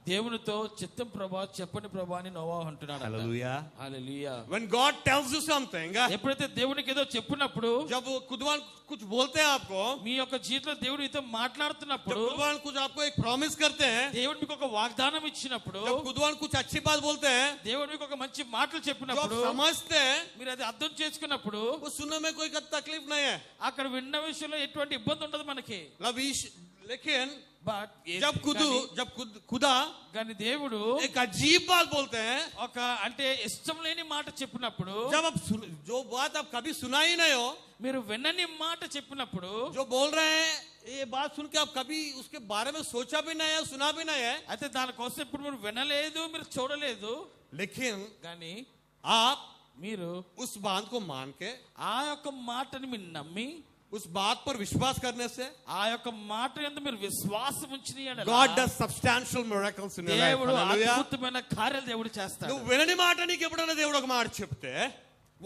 దేవునితో చిత్తం ప్రభా చెప్పండి ప్రభా అని నోవాహు అంటున్నాడు। Hallelujah. Hallelujah. When God tells you something, ఎప్పుడైతే దేవునికి ఏదో చెప్పినప్పుడు, जब खुदवान कुछ बोलते हैं आपको, మీ యొక్క జీవితంలో దేవుడు మీతో जब మాట్లాడుతున్నప్పుడు, खुदवान कुछ आपको एक प्रॉमिस करते हैं, దేవుడు మీకు ఒక వాగ్దానం ఇచ్చినప్పుడు, जब खुदवान कुछ अच्छी बात बोलते हैं, దేవుడు మీకు ఒక మంచి మాటలు जो आप చెప్పినప్పుడు, समझते हैं, మీరు అది అర్థం చేసుకున్నప్పుడు, वो सुनने में कोई तकलीफ नहीं है। అక్కడ విన్న విషయంలో ఎటువంటి ఇబ్బంది ఉండదు మనకి। लेकिन బట్ जब खुदा కానీ దేవుడు एक अजीब बात बोलते हैं, ఒక అంటే ఇష్టం లేని మాట చెప్పినప్పుడు, जब आप जो बात आप कभी सुना ही नहीं हो, మీరు వినని మాట చెప్పినప్పుడు, जो बोल रहे हैं ये बात सुन के आप कभी उसके बारे में सोचा भी नहीं है, सुना भी नहीं है, అయితే దానికోసం ఇప్పుడు మీరు వినలేదు, మీరు చూడలేదు, लेकिन కానీ आप మీరు उस बात को मान के, ఆ యొక్క మాటని మీరు నమ్మి, उस बात पर विश्वास करने से, ఆ యొక్క మాట యందు మీరు విశ్వాసం ఉంచిన యెడల God does substantial miracles in your life. దేవుడు Hallelujah. అద్భుతమైన కార్యాలు దేవుడు చేస్తాడు। నువ్వు వినని మాట నీకు ఎప్పుడైనా దేవుడు ఒక మాట చెప్తే,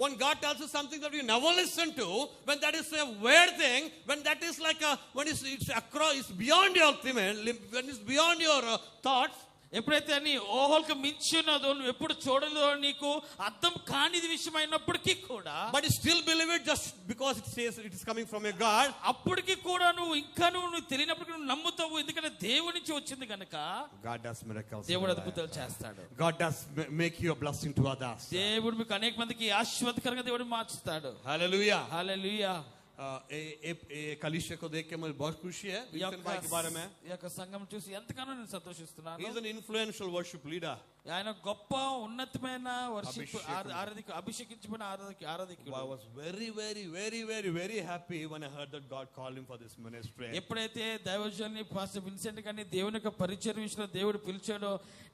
when God tells you something that you never listen to, when that is a weird thing, when that is like when it's across, it's beyond your when it's beyond your thoughts, ఎప్పుడైతే నీ ఊహలకు మించి ఉన్నదో, నువ్వు ఎప్పుడు చూడలేదో, నీకు అర్థం కానిది విషయం అయినప్పటికీ కూడా, but you still believe it just because it says it is coming from a God, అప్పటికి కూడా నువ్వు ఇంకా నువ్వు తెలియనప్పటికీ నువ్వు నమ్ముతావు, ఎందుకంటే దేవుడి నుంచి వచ్చింది కనుక God does miracles. దేవుడు అద్భుతాలు చేస్తాడు। God does make you a blessing to others. దేవుడు మీకు అనేక మందికి ఆశీర్వాదకరంగా దేవుడు మార్చుతాడు। Hallelujah. హల్లెలూయా। कलीसिया को देख के मुझे बहुत खुशी है विंसेंट भाई के बारे में। ఈ యొక్క సంఘం చూసి ఎంతగానో నేను సంతోషిస్తున్నాను। He is an influential worship leader. ఆయన గొప్ప ఉన్నతమైన worship అభిషేకించబడిన ఆరాధికుడు। I was very happy when I heard that God called him for this ministry. ఎప్పుడైతే దైవజనుని పాస్టర్ విన్సెంట్ గారిని దేవుని యొక్క పరిచర్య విషయంలో దేవుడు పిలిచాడో,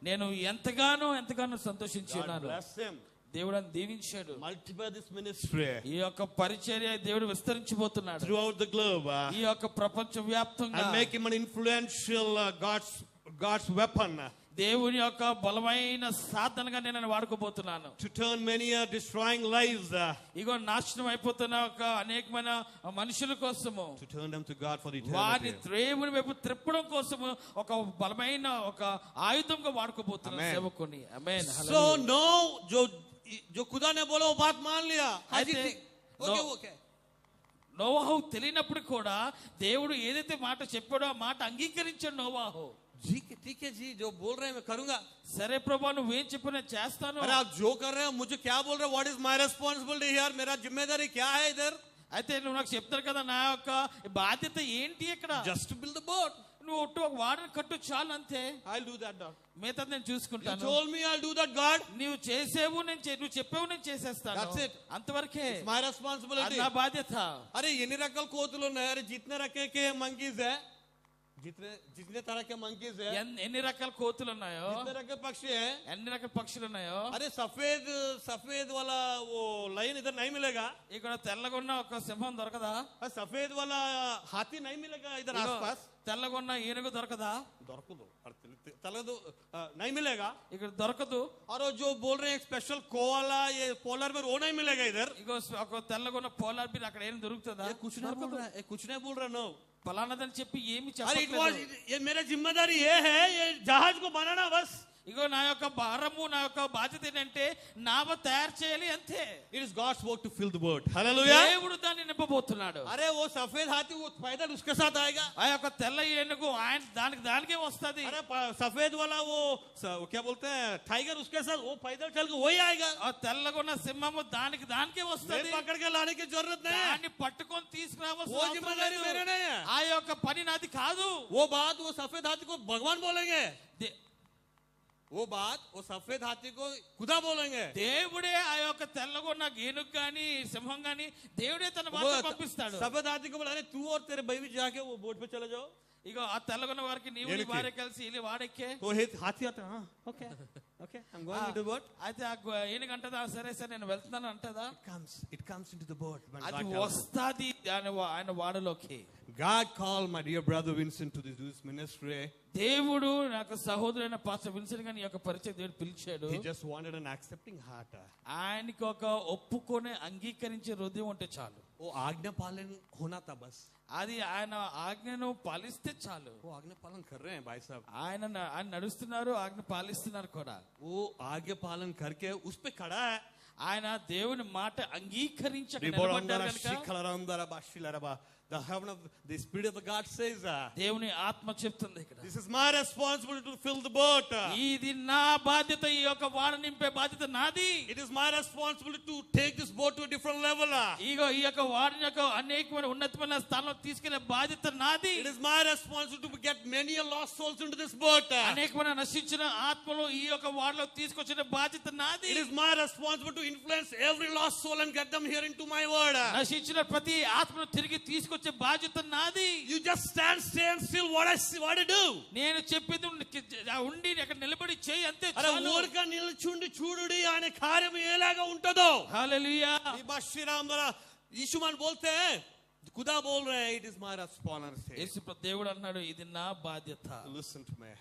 నేను ఎంతగానో సంతోషించి ఉన్నాను। Bless him. దేవుడు అని దీవించాడు। Multiply this ministry ఈ యొక్క పరిచర్య దేవుడు విస్తరించబోతున్నాడు throughout the globe. ఈ యొక్క ప్రపంచ వ్యాప్తంగా, And make him an influential God's weapon దేవుని యొక్క బలమైన సాధనగా నేను వాడుకోబోతున్నాను। to turn many destroying lives ఇగో నాశనం అయిపోతున్న ఒక అనేకమైన మనుషుల కోసము, to turn them to God for వారిని eternity. దేవుని వైపు త్రిప్పడం కోసము ఒక బలమైన ఒక ఆయుధంగా వాడుకోబోతున్నాను Amen. సేవకుని। ఆమేన్। So no, जो खुदा ने बोला वो बात मान लिया। అయితే ओके నోవాహు తెలియనప్పుడు కూడా దేవుడు ఏదైతే మాట చెప్పాడో ఆ మాట అంగీకరించాడు నోవాహు। जी ठीक है जी, जो बोल रहे हैं मैं करूंगा। సరే ప్రభా నువ్వేం చెప్పినా చేస్తాను। अरे आप जो कर रहे हैं मुझे क्या बोल रहे हैं? What is my responsibility here? मेरा जिम्मेदारी क्या है इधर? అయితే నువ్వు నాకు చెప్తారు కదా, నా యొక్క బాధ్యత ఏంటి ఇక్కడ? Just to build the boat. నువ్వు ఒట్టు ఒక వాడని కట్టు చాలు అంతే, I'll do that, God. మిగతా నేను You చూసుకుంటాను। told me I'll do that, God. నువ్వు చేసేవు నువ్వు చెప్పావు నేను చేసేస్తాను, That's it. అంతవరకే It's my అది responsibility. నా బాధ్యత। अरे ఎన్ని రకాల కోతులు ఉన్నాయి? अरे जितने रखे के मंकीज है, जितने तरह के मंकीज है, ఎన్ని రకాల కోతులు ఉన్నాయో, जितने रखे पक्षी है, ఎన్ని రకాల పక్షులు ఉన్నాయో, अरे सफेद वाला वो लाइन इधर नहीं मिलेगा। ఇక్కడ తెల్లగా ఉన్న ఒక సింహం దొరకదా? सफेद वाला हाथी नहीं मिलेगा इधर ఇదిగో आसपास। తెల్లగా ఉన్న ఏనుగు దొరకదా? तलगदो नहीं मिलेगा ఇక్కడ దొరకదు। और जो बोल रहे हैं स्पेशल कोवाला ये पोलर बेर वो नहीं मिलेगा इधर। ఇగో ఒక తెల్లగా ఉన్న పోలార్ బీర్ అక్కడ ఏం దొరుకుతుందా? कुछ नहीं बोल रहा है, कुछ नहीं बोल रहा। नो ఫలానాదని చెప్పి ఏమి अरे it was, చెప్పలేదు. ये मेरा जिम्मेदारी ये है, ये जहाज को बनाना बस. ఇగో నా యొక్క భారము, నా యొక్క బాధ్యత ఏంటంటే నావ తయారు చేయాలి అంతే. It is God's work to fill the boat. Hallelujah. దేవుడు దాన్ని నింపబోతున్నాడు. अरे वो सफेद हाथी वो पैदल उसके साथ आएगा. ఆ యొక్క తెల్ల ఏనుగు ఆయన దానికే వస్తది. अरे सफेद वाला वो क्या बोलते हैं टाइगर उसके साथ वो पैदल चल के वही आएगा. ఆ తెల్లగొన్న సింహము దానికే వస్తది. पकड़ के लाने की जरूरत नहीं है. దాన్ని పట్టుకొని తీసుకురావాల్సిన वो అవసరం जिम्मेदारी లేదు. मेरे नहीं है. ఆ యొక్క పని నాది కాదు. वो बात वो सफेद हाथी को भगवान बोलेंगे. वो बात वो सफेद हाथी को खुदा बोलेंगे. దేవుడే ఆ యొక్క తెల్లగొన్న ఏనుగు గాని సింహం గాని దేవుడే తన వార్త పంపిస్తాడు. सफेद हाथी को बोला अरे तू और तेरे भाई भी जाके वो बोट पे चले जाओ. ఇగో ఆ తెల్లగొన్న వారికి నీవు నీ భార్య కలిసి వెళ్ళి వాడెక్కే. तो हाथी आता है. Okay okay I am going into the boat. అయితే ఆ ఏనుగు అంటదా సరే సరే నేను వెళ్తున్నాను అంటదా. It comes into the boat. అది వస్తాది ఆయన వాడలోకి. God called my dear brother Vincent to this ministry. దేవుడు నాకు సహోదరుడైన పాస్టర్ విన్సెంట్ గారిని యొక్క పరిచయం దేవుడు పిలిచాడు. He just wanted an accepting heart. ఆయనకి ఒక ఒప్పుకొని అంగీకరించే హృదయం ఉంటే చాలు. वो आज्ञा पालन होना था बस. అది ఆయన ఆజ్ఞను పాలిస్తే చాలు. वो आज्ञा पालन कर रहे हैं भाई साहब. ఆయన నడుస్తున్నారు, ఆజ్ఞ పాలిస్తున్నారు కూడా. वो आज्ञा पालन करके उस पे खड़ा है. ఆయన దేవుని మాట అంగీకరించక The heaven of the spirit of the God says దేవుని ఆత్మ చెప్తుంది ఇక్కడ. this is my responsibility to fill the boat. ఇది నా బాధ్యత, ఈ యొక్క వాడ నింపే బాధ్యత నాది. It is my responsibility to take this boat to a different level. ఇగో ఈ యొక్క వాడిని యొక్క అనేకమైన ఉన్నతమైన స్థానంలో తీసుకెళ్లే బాధ్యత నాది. It is my responsibility to get many lost souls into this boat. అనేకమైన నశించిన ఆత్మలు ఈ యొక్క వాడలో తీసుకొచ్చిన బాధ్యత నాది. It is my responsibility to influence every lost soul and get them here into my word. నశించిన ప్రతి ఆత్మను తిరిగి తీసుకొచ్చే బాధ్యత నాది. You just stand still. What I do? నేను చెప్పింది ఉండి అక్కడ నిలబడి చేయి అంతే అరే చాలు. ఊరిక నిల్చుండి చూడుడి ఆయన కార్యం ఎలాగా ఉంటుందో. హల్లెలూయా. ఈ బశ్రీరామ్ ద్వారా యీశుమన్ बोलते हैं खुदा बोल रहे हैं it is my responsibility. యేసు దేవుడు అన్నాడు ఇది నా బాధ్యత. Listen to me.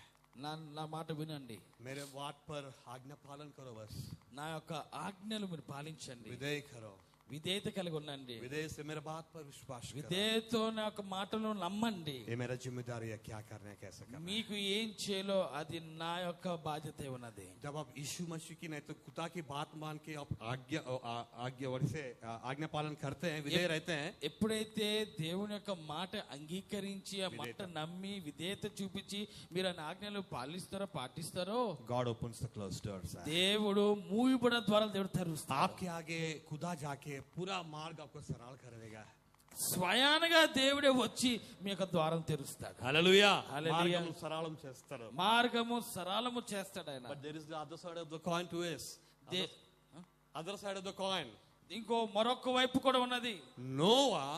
నా మాట వినండి. मेरे बात पर आज्ञा पालन करो बस. నా యొక్క ఆజ్ఞలు మీరు పాలించండి. विधेय करो. విధేయత కలిగి ఉండండి. विधेय से मेरे बात पर विश्वास करो. విధేయతో నా యొక్క మాటలను నమ్మండి. ये मेरा जिम्मेदारी है क्या करना है कैसे करना है. మీకు ఏం చేయాలో అది నా యొక్క బాధ్యత ఉన్నది. जब आप यीशु मसीह की नहीं तो खुदा की बात मान के आप आज्ञा पालन करते हैं विधेय रहते हैं. ఎప్పుడైతే దేవుని యొక్క మాట అంగీకరించి ఆ మాట నమ్మి విధేయత చూపించి మీరు ఆ ఆజ్ఞలు పాటిస్తారో God opens the closed doors. దేవుడు మూయబడిన ద్వారాలు దేవుడు తెరుస్తాడు. आपके आगे खुदा जाके पूरा मार्ग आपको सरल कर देगा. స్వయానగా దేవుడే వచ్చి మీ యొక్క ద్వారం తెరుస్తాడు. హల్లెలూయా. హల్లెలూయా. మార్గము సరళం చేస్తాడు. మార్గము సరళము చేస్తాడు ఆయన. But there is the other side of the coin too is. Other side of the coin. ఇంకో మరొక వైపు కూడా ఉన్నది. Noah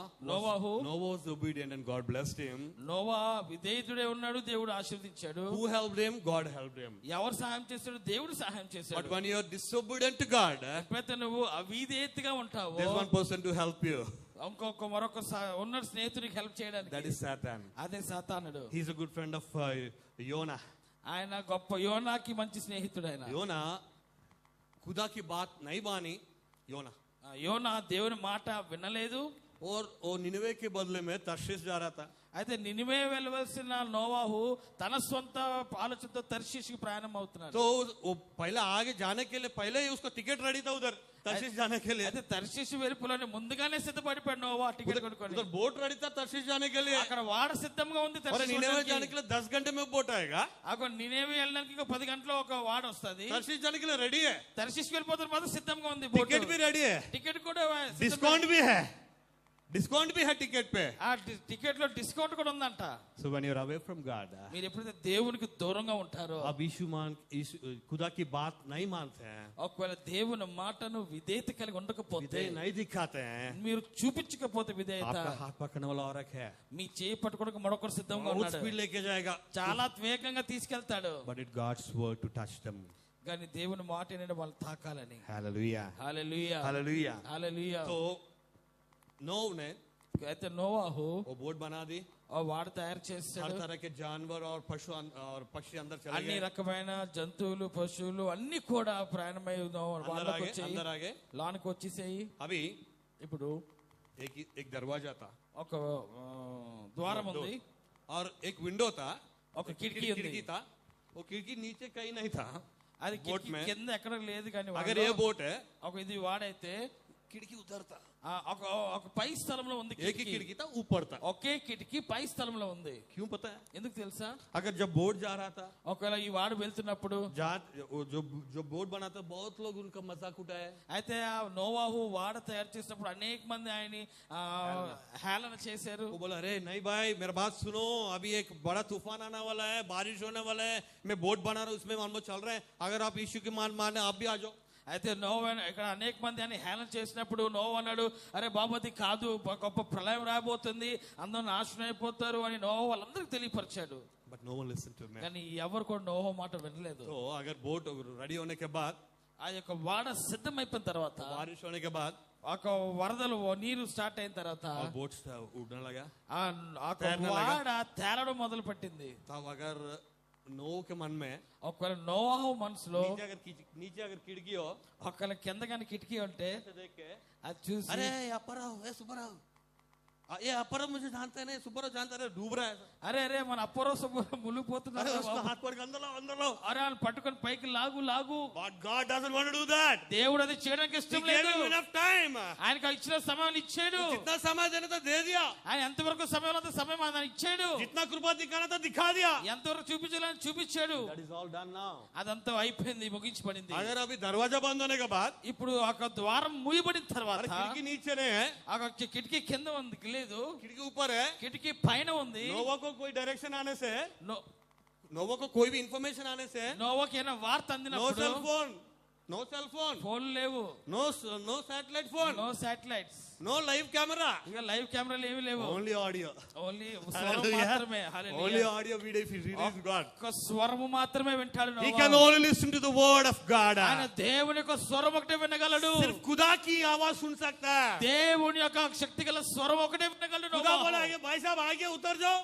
was obedient and God blessed him. Noah విధేయుడే ఉన్నాడు, దేవుడు ఆశీర్వదించాడు. Who helped him? God helped him. ఎవరు సహాయం చేశాడు? దేవుడు సహాయం చేశాడు. But when you are disobedient to God, ఎప్పుడైతే నువ్వు అవిధేయతగా ఉంటావో there is one person to help you. మరొక ఉన్న స్నేహితుడికి హెల్ప్ చేయడానికి. That is Satan. అదే సాతానుడు. He is a good friend of Yona. ఆయన గొప్ప యోనాకి మంచి స్నేహితుడు ఆయన. Yona खुदा की बात नहीं मानी. యోనా దేవుని మాట వినలేదు. और वो निनवे के बदले में तर्शीश जा रहा था. అయితే నినివే వెళ్ళవలసిన నోవాహు తన సొంత ఆలోచనతో తర్షీషుకి ప్రయాణం అవుతున్నాడు. तो वो पहले आगे जाने के लिए पहले ही उसका टिकट रेडी था उधर तर्शीश जाने के लिए. అయితే తర్షీషు వెళ్ళిపోవాలని ముందుగానే సిద్ధపడిపోయాడు నోవా టికెట్ కొనుక్కొని. उधर बोट रेडी था तर्शीश जाने के लिए. అక్కడ వాడ సిద్ధంగా ఉంది. और निनवे जाने के लिए 10 घंटे में बोट आएगा. అక్కడ నినివే వెళ్ళడానికి ఇంకో 10 గంటల్లో ఒక వాడ వస్తది. तर्शीश जाने के लिए रेडी है. తర్షీషు వెళ్ళిపోతారు మాత్రం సిద్ధంగా ఉంది. टिकट भी रेडी है. టికెట్ కూడా डिस्काउंट भी है. डिस्काउंट भी है टिकट पे. ఆ టికెట్ లో డిస్కౌంట్ కూడా ఉందంట. So when you are away from God, మీరు ఎప్పుడైతే దేవునికి దూరంగా ఉంటారో, अब खुदा की बात नहीं मानते हैं, ఒకవేళ దేవుని మాటను విధేయత కలిగి ఉండకపోతే, विधेय नहीं दिखाते हैं, మీరు చూపించకపోతే విధేయత, आपका हाथ पकड़ने वाला और एक है. మీ చేయి పట్టుకోవడానికి మరొకరు సిద్ధంగా बहुत ఉన్నాడు. स्पीड लेके जाएगा. చాలా వేగంగా తీసుకెళ్తాడు. But it God's word to touch them. కానీ దేవుని మాట ఏంటంటే వాళ్ళు తాకాలని. Hallelujah. హల్లెలూయా. Hallelujah. హల్లెలూయా. तो नोह ने అయితే నోవాహు वो बोट बना दी. వాడు తయారు చేస్తాడు. हर तरह के जानवर और पशु और पक्षी अंदर चले అన్ని गए. రకమైన జంతువులు పశువులు అన్ని కూడా ప్రయాణమై अंदर आ गए. లానికి వచ్చేసేయి. अभी ఇప్పుడు एक दरवाजा था ఒక ద్వారం ఉంది, और एक विंडो था, ఒక కిటికీ ఉంది. खिड़की था. वो खिड़की नीचे कहीं नहीं था. అది बोट కిటికీ में కింద ఎక్కడ లేదు. కానీ अगर ये बोट है, ఒక ఇది వాడైతే खिड़की उधर था. ఒక పై స్థలంలో ఉంది. एक ही खिड़की था, ऊपर था. ఒకే కిటికీ పై స్థలంలో ఉంది. क्यों पता है? ఎందుకు తెలుసా? अगर जब बोट जा रहा था, ఒకవేళ ఈ వాడు వెళ్తున్నప్పుడు जो बोट बना था, बहुत लोग उनका मजाक उठाए. అయితే ఆ నోవాహు వాడ తయారు చేసినప్పుడు అనేక మంది ఆయన్ని హేళన చేశారు. वो बोला, अरे नहीं भाई, मेरा बात सुनो, अभी एक बड़ा तूफान आने वाला है, बारिश होने वाला है, मैं बोट बना रहा हूँ, उसमें हम लोग चल रहे हैं, अगर आप यीशु की मानने आप भी आ जाओ. అయితే నోవా ఇక్కడ అనేక మంది అని హేళన చేసినప్పుడు నోవా అన్నాడు, అరే బాబు అది కాదు, గొప్ప ప్రళయం రాబోతుంది, అందరూ నాశనం అయిపోతారు అని నోవా వాళ్ళందరికీ తెలియపరిచాడు. But no one listened to me. కానీ ఎవరు కూడా నోవా మాట వినలేదు. तो अगर बोट रेडी होने के बाद, ఆ యొక్క వాడ సిద్ధమైపోయిన తర్వాత, बारिश होने के बाद, ఒక వరదలు నీరు స్టార్ట్ అయిన తర్వాత बोट उड़ने लगा, వాడ తేలడం మొదలు పెట్టింది. तब अगर नोह के मन में ఒకవేళ నోవాహు మనసులో नीचे अगर खिड़की हो, ఒకవేళ కింద కానీ కిటికీ ఉంటే देख के, అది చూసి, अरे अपराव, ए सुपराव, ये अपराव मुझे जानते नहीं, सुपराव जानता है, डूब रहा है. అరే అరే మన అప్పరో మునిగిపోతున్నారు, अरे उसका हाथ पकड़ के अंदर लाओ, अंदर लाओ. అరే వాళ్ళు పట్టుకొని పైకి లాగు. But God doesn't want to do that. దేవుడు అది చేయడానికి He ఇష్టం gave లేదు. him enough time. ఆయనకు ఇచ్చిన సమయం ఇచ్చాడు. जितना समय देना था दे दिया, ఆయన ఎంతవరకు సమయం అంత సమయం ఆయన ఇచ్చాడు. जितना कृपा दिखाना था दिखा दिया. ఎంతవరకు చూపించాలని చూపించాడు. That is all done now. అదంతా అయిపోయింది, ముగించి పడింది. अगर अभी दरवाजा बंद होने के बाद, ఇప్పుడు ఒక ద్వారం మూయబడిన తర్వాత, खिड़की नीचे नहीं है, ఆ కిటికీ కింద ఉంది లేదు, खिड़की ऊपर है, కిటికీ పైన ఉంది. नोवा को कोई डायरेक्शन आने से, నో- नोवा को कोई भी इंफॉर्मेशन आने से, నోవాకి ఏమైనా వార్త नो అందినప్పుడు cell phone, no cell phone, phone లేవు, no satellite phone, no satellites, no live camera, ఇక లైవ్ కెమెరాలు ఏమీ లేవు. only audio. ఓన్లీ స్వరం మాత్రమే. హల్లెలూయా. Only audio video if he reads God. ఒక్క స్వరము మాత్రమే వింటాడు He Noah. can only listen to the word of God. ఆయన దేవుని యొక్క స్వరం ఒకటే వినగలడు. सिर्फ खुदा की आवाज सुन सकता है. దేవుని యొక్క శక్తి గల స్వరం ఒకటే వినగలడు खुदा నోవా. बोला, भाई साहब आगे उतर जाओ.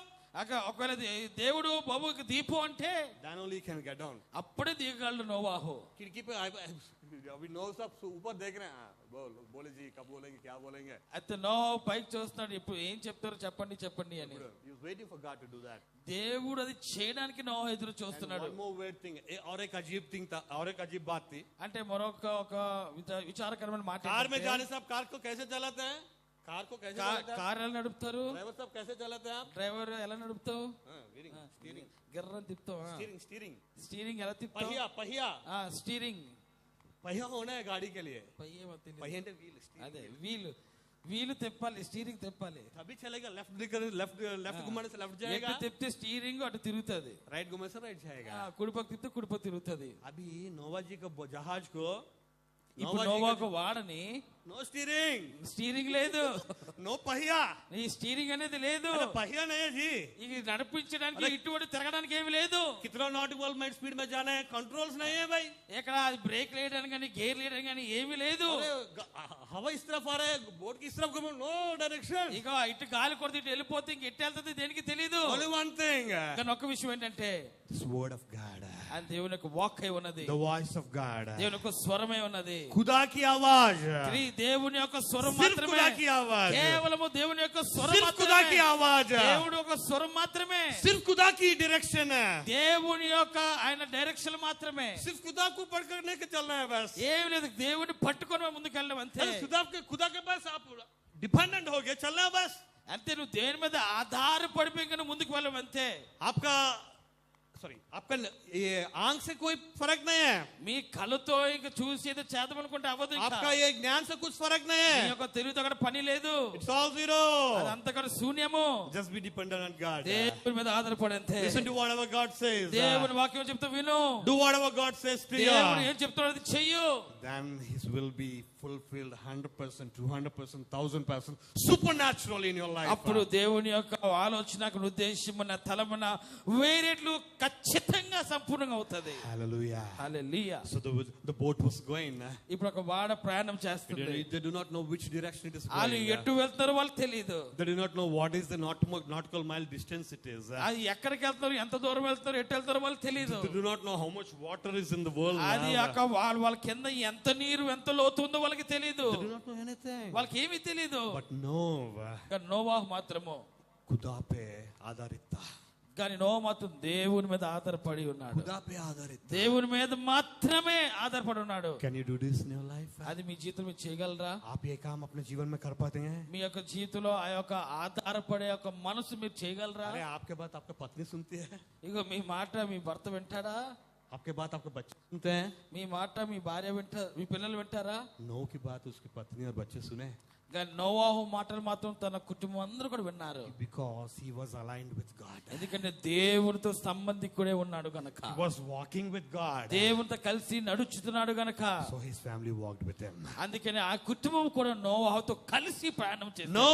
ఒకవేళ దేవుడు బాబుకి దీపం అంటే Then only he can get down. అప్పుడే దిగగలడు నోవాహు. खिड़की पे अभी नो सब ऊपर देख रहे हैं, बोले जी कब बोलेंगे, क्या बोलेंगे. అయితే నోవాహు పైకి చూస్తున్నాడు, ఇప్పుడు ఏం చెప్తారో చెప్పండి అని. He was waiting for God to do that. దేవుడు అది చేయడానికి నోవాహు ఎదురు చూస్తున్నాడు. One more weird thing, और एक अजीब thing था, और एक अजीब बात थी. అంటే మరొక ఒక విచారకరమైన మాట कार में ఏంటంటే, जाने से आप कार को कैसे चलाते हैं? कार को कैसे चलाते हैं? కారు ఎలా నడుపుతారు? ड्राइवर साहब कैसे चलाते हैं आप? డ్రైవర్ ఎలా నడుపుతావు? स्टीयरिंग, గిర్రని తిప్పుతావు. स्टीयरिंग, స్టీరింగ్ ఎలా తిప్పుతావు? पहिया స్టీరింగ్. पहिया होना है गाड़ी के लिए. पहिया అదే వీలు తిప్పాలి, స్టీరింగ్ తిప్పాలి. तभी चलेगा. लेफ्ट घुमाने से लेफ्ट जाएगा, ఎటు తిప్పితే స్టీరింగ్ అటు తిరుగుతుంది. राइट घुमाने से राइट जाएगा. కుడిపక్క తిప్పితే కుడిపక్క తిరుగుతుంది. अभी नोवा जी का जहाज को, ఇప్పుడు నోవాకు వాడని नो स्टीयरिंग, స్టీరింగ్ లేదు, नो पहिया. ఈ స్టీరింగ్ అనేది లేదు. अरे पहिया नहीं है जी. ఇది నడిపించడానికి ఇటువంటి తిరగడానికి ఏమి లేదు. कितना नॉटिकल माइल स्पीड में जाना है, कंट्रोल्स नहीं है भाई. ఇక్కడ బ్రేక్ వేయడానికి కానీ గేర్ వేయడానికి కానీ ఏమీ లేదు. अरे हवा इस तरफ आ रहा है, बोट की इस तरफ घूमो, नो डायरेक्शन. ఇక ఇటు గాలి కొడితే ఇటు వెళ్ళిపోతే ఇంక ఎట్టు వెళ్తుంది దేనికి తెలియదు. Only one thing, కానీ ఒక్క విషయం ఏంటంటే this word of God, అది దేవుని యొక్క వాక్ అయి ఉన్నది, the voice of God, దేవుని యొక్క స్వరమై ఉన్నది. खुदा की आवाज, దేవుని యొక్క స్వరం सिर्फ మాత్రమే, खुदा की आवाज, కేవలము దేవుని యొక్క స్వరం सिर्फ खुदा की మాత్రమే, आवाज, దేవుడు ఒక స్వరం మాత్రమే, सिर्फ खुदा की डायरेक्शन है, దేవుని యొక్క ఆయన డైరెక్షన్ మాత్రమే. सिर्फ खुदा को पकड़ने के चलना है बस. ఏమి లేదు, దేవుని పట్టుకొని ముందుకు వెళ్ళడం అంతే. अरे खुदा के पास आप डिपेंडेंट हो गए, चलना है बस. అంతే, నువ్వు దేని మీద ఆధారపడిపోయి ఇంకా నువ్వు ముందుకు వెళ్ళడం అంతే. आपका ये आंख से कोई फर्क नहीं है, మీ కళ్ళతో ఇంకా చూసి ఏదో చేద్దాం అనుకుంటే అవ్వదు. आपका ये ज्ञान से कुछ फर्क नहीं నీ है. యొక్క తెలివితో అక్కడ పని లేదు, It's all zero. అదంతా కూడా శూన్యము. Just be dependent on God. దేవుని మీద ఆధారపడి అంతే. Listen to whatever God says. దేవుని వాక్యం చెప్తా విను. Do whatever God says to దేవుడు you. ఏం చెప్తాడో అది చెయ్యు. Then His will be fulfilled 100%, 200%, 1000% supernaturally in your life. అప్పుడు దేవుని యొక్క ఆలోచన ఉద్దేశమున తలమున వేరేట్లు ఖచ్చితంగా సంపూర్ణంగా అవుతుంది. Hallelujah. Hallelujah. So the boat was going. ఇప్పుడు ఒక వాడ ప్రయాణం చేస్తుంది. They do not know which direction it is వాళ్ళు going. ఎటు వెళ్తారో వాళ్ళు తెలియదు. They do not know what is the nautical mile distance it is. అది ఎక్కడికి వెళ్తారు, ఎంత దూరం వెళ్తారు, ఎటు వెళ్తారో వాళ్ళు తెలియదు. They do not know how much water is in the world. అది వాళ్ళ కింద ఎంత నీరు ఎంత లోతు ఉందో వాళ్ళకి తెలియదు. They do not know anything. వాళ్ళకి ఏమీ తెలియదు. But Noah, కానీ నోవాహు మాత్రము खुदा पे आधारित था. కానీ నోవా మాత్రం దేవుని మీద ఆధారపడి ఉన్నాడు. खुदा पे आधारित था. దేవుని మీద మాత్రమే ఆధారపడి ఉన్నాడు. Can you do this in your life? అది మీ జీవితంలో చేయగలరా? आप ये काम अपने जीवन में कर पाते हैं? మీ యొక్క జీవితంలో ఆ యొక్క ఆధారపడే యొక్క మనసు మీరు చేయగలరా? अरे आपके बात आपका पत्नी सुनती है, ఇగో మీ మాట మీ భర్త వింటాడా? आपके बात आपके बच्चे सुनते हैं. మీ మాట మీ భార్య వింటారు, మీ పిల్లలు వింటారా? नो की बात उसकी पत्नी और बच्चे सुने. కానీ నోవాహు మాటలు మాత్రం తన కుటుంబం అందరూ కూడా విన్నారు. Because he was aligned with God. ఎందుకంటే దేవునితో సంబంధికుడే ఉన్నాడు గనక, He was walking with God. దేవునితో కలిసి నడుచుతున్నాడు గనక, So his family walked with him. అందుకని ఆ కుటుంబం కూడా నోవాహుతో కలిసి ప్రయాణం చేసింది. नो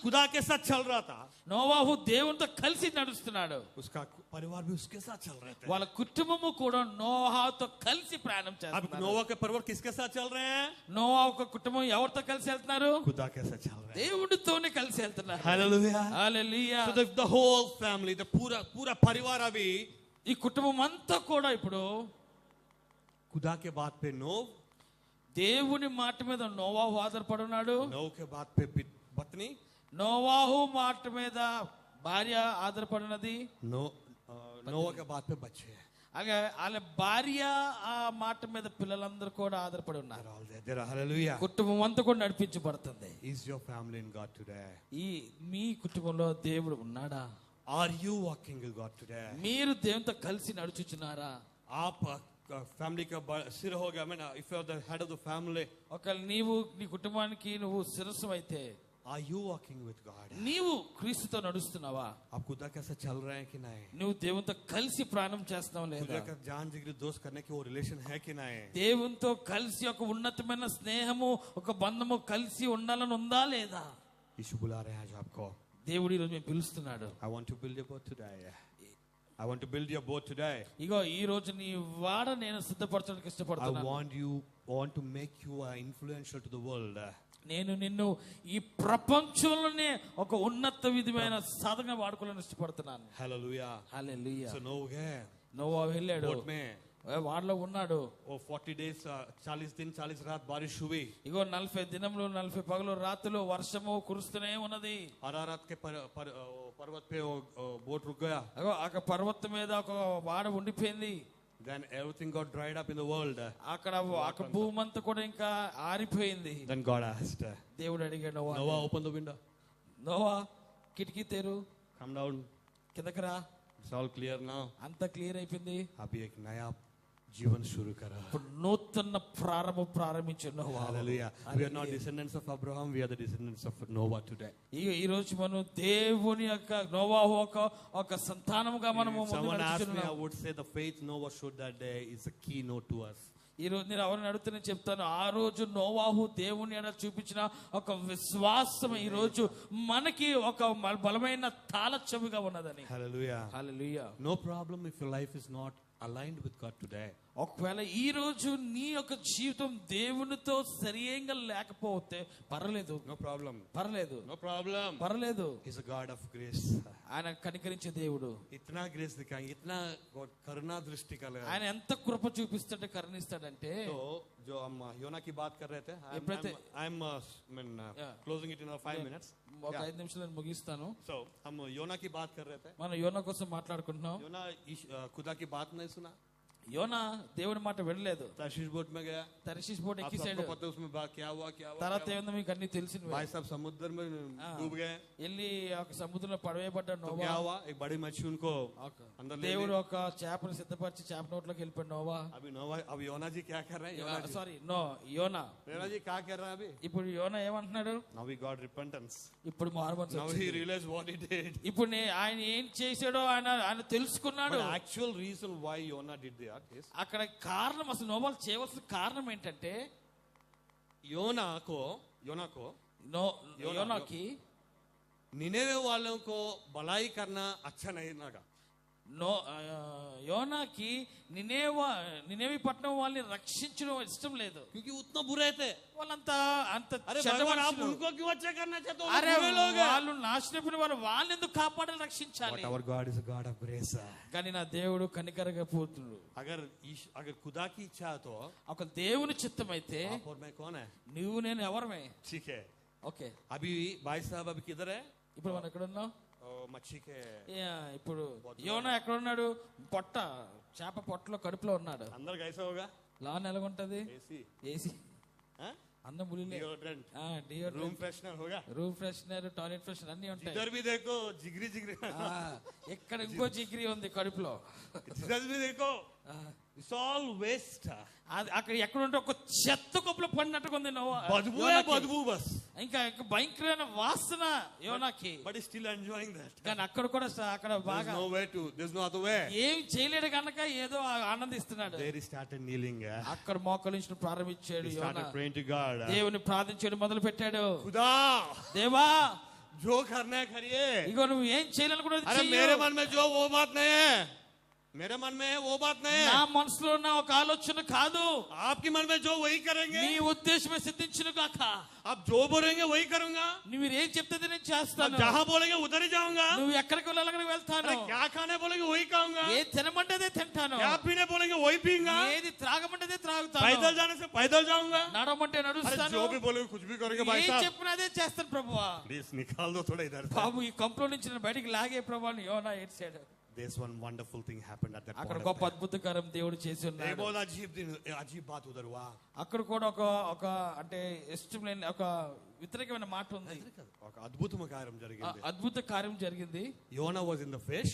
खुदा के साथ चल रहा था. నోవాహు దేవునితో కలిసి నడుస్తున్నాడు. उसका परिवार भी उसके साथ चल रहे थे. వాళ్ళ కుటుంబము కూడా నోవాహుతో కలిసి ప్రయాణం अब చేస్తున్నారు. नोवा के परिवार किसके साथ चल रहे हैं? నోవాహు కుటుంబం ఎవరితో కలిసి వెళ్తున్నారు? खुदा के साथ चल रहे हैं. దేవుడితోనే కలిసి వెళ్తున్నారు. Hallelujah. Hallelujah. So the whole family, the पूरा परिवार अभी ఈ కుటుంబం అంతా కూడా ఇప్పుడు खुदा के बात पे नो, దేవుని మాట మీద నోవాహు ఆధారపడి ఉన్నాడు. नो के बात पे पत्नी, నోవాహు మాట మీద భార్య ఆధారపడినది. नोवा के बात पे बच्चे. అలాగే వాళ్ళ భార్య ఆ మాట మీద పిల్లలందరూ కూడా ఆధారపడి ఉన్నారు. Hallelujah. కుటుంబం అంతా కూడా నడిపించబడుతుంది. Is your family in God today? ఈ మీ కుటుంబంలో దేవుడు ఉన్నాడా? Are you walking with God today? మీరు దేవునితో కలిసి నడుచుచున్నారా? आप फैमिली का सिर हो गया. मैंने if you are the head of the family, ఒకవేళ నీవు నీ కుటుంబానికి నువ్వు శిరస్సు అయితే are you walking with God? నీవు క్రీస్తుతో నడుస్తున్నావా? आप खुदा के साथ चल रहे हैं कि नहीं? నువ్వు దేవునితో కలిసి ప్రాణం చేస్తున్నావు లేదా? खुदा का जान जिगरी दोस्त करने की वो रिलेशन है कि नहीं? దేవునితో కలిసి ఒక ఉన్నతమైన స్నేహము ఒక బంధము కలిసి ఉండాలని ఉందా లేదా? यीशु बुला रहे हैं आज आपको. దేవుడు ఈరోజు మేము పిలుస్తున్నాడు. I want to build your boat today. I want to build your boat today. ఇగో ఈ రోజు నీ వాడ నేను సిద్ధపరచడానికి I ఇష్టపడుతున్నాను. want to make you influential to the world. నేను నిన్ను ఈ ప్రపంచంలోనే ఒక ఉన్నత విధమైన సాధన వాడుకోవాలని ఇష్టపడుతున్నాను. Hallelujah. హల్లెలూయా. So no है నోవా వెళ్ళాడు, बोट में వాడలో ఉన్నాడు. वो 40 days 40 दिन 40 रात बारिश हुई. ఇగో 40 దినములు 40 పగలు రాత్రులు వర్షము కురుస్తూనే ఉన్నది. अरारात के पर्वत पे वो बोट रुक गया. అగో ఆ పర్వతం మీద ఒక వాడ ఉండిపోయింది. Then everything got dried up in the world. అక్కడ భూమంతా కూడా ఇంకా ఆరిపోయింది. Then God asked, దేవుడు అడిగాడు Noah, Noah, open the window. Noah కిటికీ తెరు, Come down. కిందకి రా. It's all clear now. అంతా క్లియర్ అయిపోయింది. अभी एक नया जीवन शुरू करा. ఇప్పుడు నూతన ప్రారంభించు Noah. Hallelujah. We are not descendants of Abraham. We are the descendants of Noah today. ఈ రోజు మనం దేవుని యొక్క నోవాహు ఒక సంతానముగా మనము If someone ముందుకు asked me, I నడుచుచున్నాము. would say the faith Noah showed that day is a keynote to us. ఈ రోజు నేను ఎవరిని అడుగుతున్నా చెప్తాను, ఆ రోజు నోవాహు దేవుని ఎడల చూపించిన ఒక విశ్వాసం ఈ రోజు మనకి ఒక బలమైన తాళచెవిగా ఉన్నదని. Hallelujah. Hallelujah. No problem if your life is not aligned with God today. ఒకవేళ ఈ రోజు నీ యొక్క జీవితం దేవునితో సరియంగా లేకపోతే పర్లేదు. No problem. పర్లేదు. No problem. పర్లేదు. He's a God of grace. ఆయన కనికరించే దేవుడు. इतना ग्रेस दिखाएंगे, इतना करुणा दृष्टि का लगा. ఆయన ఎంత కృప చూపిస్తాడంటే కరుణిస్తాడంటే. तो जो हम योना की बात कर रहे थे, I'm closing it in 5 minutes. ఒక 5 నిమిషాలు నేను ముగిస్తాను. So हम योना की बात कर रहे थे. మనం యోనా కోసం మాట్లాడుకుంటున్నాం. योना खुदा की बात नहीं सुना. యోనా దేవుడి మాట వినలేదు. ताशीश बोट में गया. తర్షీష్ బోట్ आप ఎక్కిసాడు. सबको पता है उसमें क्या हुआ. తర్వాత ఏమైందో మీకు అన్ని తెలిసినవే. भाई साहब समुद्र में डूब गए. వెళ్ళి ఒక సముద్రంలో పడవేయబడ్డాడు तो నోవా. क्या हुआ? एक बड़ी मच्छी उनको अंदर ले దేవుడు ली. ఒక చేపను సిద్ధపరిచి చేప నోట్లోకి వెళ్ళిపోయాడు నోవా. अब योना जी क्या कर रहे हैं? సారీ యోనా. योना जी क्या कर रहा है अभी? ఇప్పుడు యోనా ఏమంటున్నాడు? Now he got repentance. ఇప్పుడు మారుమనసు Now వచ్చింది. he realized what he did. ఇప్పుడు ఆయన ఏం చేశాడో ఆయన తెలుసుకున్నాడు. But actual reason why Yona did that is అక్కడ కారణం అసలు నోవాలు చేయవలసిన కారణం ఏంటంటే योना को యోనాకి निनेवे वालों को भलाई करना अच्छा नहीं लगा. యోనాకి నినేవి పట్టణం వాళ్ళని రక్షించడం ఇష్టం లేదు. क्योंकि उतना बुरे थे. వాళ్ళంతా అంత अरे చెడ్డ भगवान आप మనుషులు. उनको क्यों अच्छा करना चाहते हो? అరే बुरे लोग हैं. వాళ్ళు నాశనమైన వారు, వాళ్ళని ఎందుకు కాపాడాలి, రక్షించాలి? But our God is a God of grace. కానీ నా దేవుడు కనికరగా పోతుడు. अगर खुदा की इच्छा है तो ఒక దేవుని చిత్తం అయితే आप और मैं कौन है? నువ్వు నేను ఎవరమే? ठीक है. ఓకే, अभी भाई साहब अभी किधर है? ఇప్పుడు మనం ఎక్కడ ఉన్నాం? मच्छी के ఇప్పుడు యోనా ఎక్కడ ఉన్నాడు? చేప పొట్టలో కడుపులో ఉన్నాడు. अंदर कैसा होगा? లాన్ ఎలాగుంటది? ఏసీ, అన్నం ములిలే, रूम फ्रेशनर होगा, రూమ్ ఫ్రెషనర్, టాయిలెట్ ఫ్రెషనర్ అన్ని ఉంటాయి. इधर भी देखो जिगरी जिगरी, ఇక్కడ ఇంకో జిగ్రీ ఉంది కడుపులో. इधर भी देखो, इट्स ऑल वेस्ट. అక్కడ ఎక్కడ ఉంటే ఒక చెత్త కుప్పలో పడినట్టుగా ఉంది. बदबू है, बदबू बस. ఇంకా భయంకరమైన వాసన యోనాకి. But he's still enjoying that. కానీ అక్కడ కూడా అక్కడ బాగా there's no other way. ఏం చేయలేడు కనుక ఏదో ఆనందిస్తున్నాడు. There he started kneeling. అక్కడ మోకరించడం ప్రారంభించాడు. He started praying to God. దేవుని ప్రార్థించడం మొదలు పెట్టాడు. खुदा దేవా, जो करना है करिए. ఇగో నువ్వు ఏం చేయాలనుకున్నది अरे చెయ్యి. मेरे मन में जो वो बात नहीं है, मेरे मन में वो बात नहीं है. నా మనసులో ఉన్న ఒక ఆలోచన కాదు, आपके मन में जो वही करेंगे. నీ ఉద్దేశమే సిద్ధించును గాక. आप जो बोलेंगे वही करूंगा. నువ్వు ఏం చెప్తే నేను आप చేస్తాను. जहाँ बोलेंगे उधर ही जाऊंगा. నువ్వు ఎక్కడికి వెళ్ళాలి అక్కడికి వెళ్తాను. अरे क्या खाने बोलेंगे वही खाऊंगा. ఏ తినమంటేదే తింటాను. क्या पीने बोलेंगे वही पीऊंगा. ఏది త్రాగమంటేదే త్రాగుతాను. पैदल जाने से पैदल जाऊंगा. నడవమంటే अरे నడుస్తాను. जो भी बोलेंगे कुछ भी करेंगे भाई ఏం साहब. చెప్పినా అదే చేస్తాను ప్రభువా. प्लीज निकाल दो थोड़ा इधर से. బాబు ఈ కంప్లో నుంచి నేను బయటికి లాగే ప్రభువాని యోనా ఏడ్చాడు. There's one wonderful thing happened at that అక్కడ point. గొప్ప అద్భుతకరం దేవుడు చేసి एक ఉన్నాడు. बहुत अजीब बात उधर हुआ. అక్కడ కూడా ఒక అంటే ఇష్టం లేని ఒక వ్యతిరేకమైన మాట ఉంది. ఒక అద్భుతమైన కార్యం జరిగింది. అద్భుత కార్యం జరిగింది. యోనా was in the fish.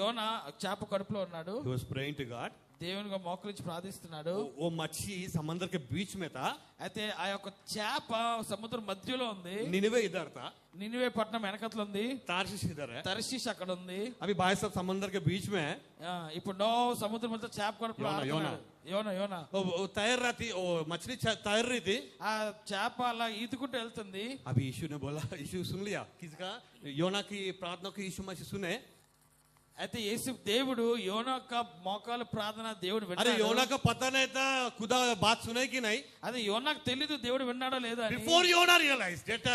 యోనా చేప కడుపులో ఉన్నాడు. He was praying to God. దేవునిగా మోకరించి ప్రార్థిస్తున్నాడు. वो मच्छी समंदर के बीच में था. అయితే ఆ యొక్క చేప సముద్రం మధ్యలో ఉంది. निनिवे इधर था. నినివే పట్టణం వెనకట్లో ఉంది. तार्शीश इधर है. తర్షీష్ అక్కడ ఉంది. अभी भाई साहब समंदर के बीच में है. ఇప్పుడు సముద్రం మధ్య చేప కడుపులో యోనా. యోనా वो तैर रही थी, वो मछली तैर रही थी. ఆ చేప అలా ఈదుకుంటూ వెళ్తుంది. अभी यीशु ने बोला, यीशु सुन लिया किसका? योना की प्रार्थना को यीशु मसीह सुने. అయితే యేసు దేవుడు యోనా యొక్క మోకాలు ప్రార్థన దేవుడు अरे విన్నాడు. योना का पता नहीं था खुदा बात सुने कि नहीं. అది యోనాకు తెలీదు దేవుడు విన్నాడో లేదా అని. Before Yona realized it,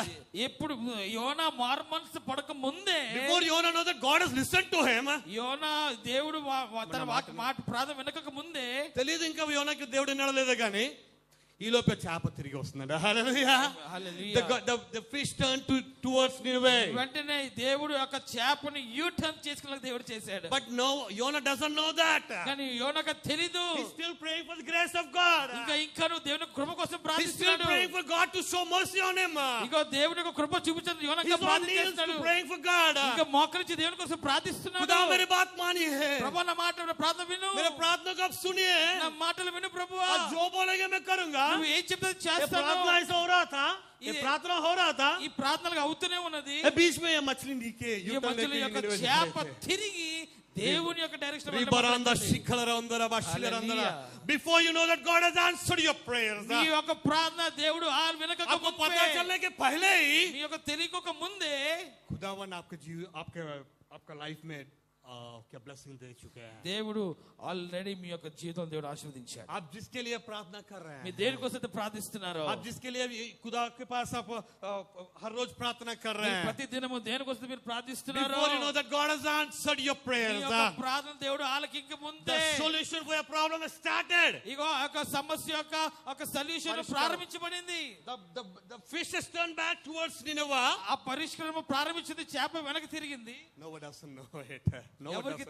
ఎప్పుడు యోనా మారు మనసు పడక ముందే, before Yona know that God has listened to him, యోనా దేవుడు తన మాట ప్రార్థన వినక ముందే తెలియదు ఇంకా యోనాకి దేవుడు విన్నాడో లేదో కానీ ఈ లోపే చేప తిరిగి వస్తున్నాడు. హల్లెలూయా. The fish turned towards Nineveh. వెంటనే దేవుడు యొక్క చేపని యూ టర్న్ చేసుకునే దేవుడు చేశాడు. But no, Yona doesn't know that. కానీ యోనాకు తెలీదు. He's still praying for the grace of God. ఇంకా నువ్వు దేవుని కృప కోసం He's still ప్రార్థిస్తున్నాడు. praying for God to show mercy on him. ఇంకా దేవుని యొక్క కృప చూపించడం యోనాకు He's on knees ప్రార్థిస్తున్నాడు. praying for God. ఇంకా మోకరించి దేవుని కోసం ప్రార్థిస్తున్నాడు. खुदा मेरी बात मानिए. ప్రభువా నా మాట ప్రార్థన విను. मेरे प्रार्थना को आप सुनिए. నా మాటలు విను ప్రభువా. आप जो बोलेंगे मैं करूंगा. నువ్వు ఏం చెప్తే ये చేస్తాను. प्रार्थना ऐसा हो रहा था. ये प्रार्थना हो रहा था. ఈ ప్రార్థనలు అవుతూనే ఉన్నది. बीच में ये मछली नीचे ఈ మధ్యలో యొక్క చేప తిరిగి దేవుని యొక్క direction Before you know that God has answered your prayers. నీ యొక్క ప్రార్థన దేవుడు వినక आपको पता चलने के पहले ही నీ యొక్క తెలియక ముందే खुदावन आपका लाइफ में क्या ब्लेसिंग दे चुके हैं. దేవుడు ఆల్రెడీ మీ యొక్క జీవితం దేవుడు ఆశీర్వదించాడు. आप जिसके लिए प्रार्थना कर रहे మీ हैं, దేని కోసం ప్రార్థిస్తున్నారు, आप जिसके लिए खुदा के पास आप हर रोज प्रार्थना कर रहे हैं, ప్రతి దినము దేని కోసం మీరు ప్రార్థిస్తున్నారు, before you know that God has answered your prayers, మీ యొక్క ప్రార్థన దేవుడు ఆలకించక ముందే the solution for your problem has started. ఇగో ఒక సమస్య యొక్క ఒక సొల్యూషన్ ప్రారంభించబడింది. The fish has turned back towards Nineveh. ఆ పరిష్కారం ప్రారంభించింది, చేప వెనక్కి తిరిగింది. No one doesn't know it. ఎవరికి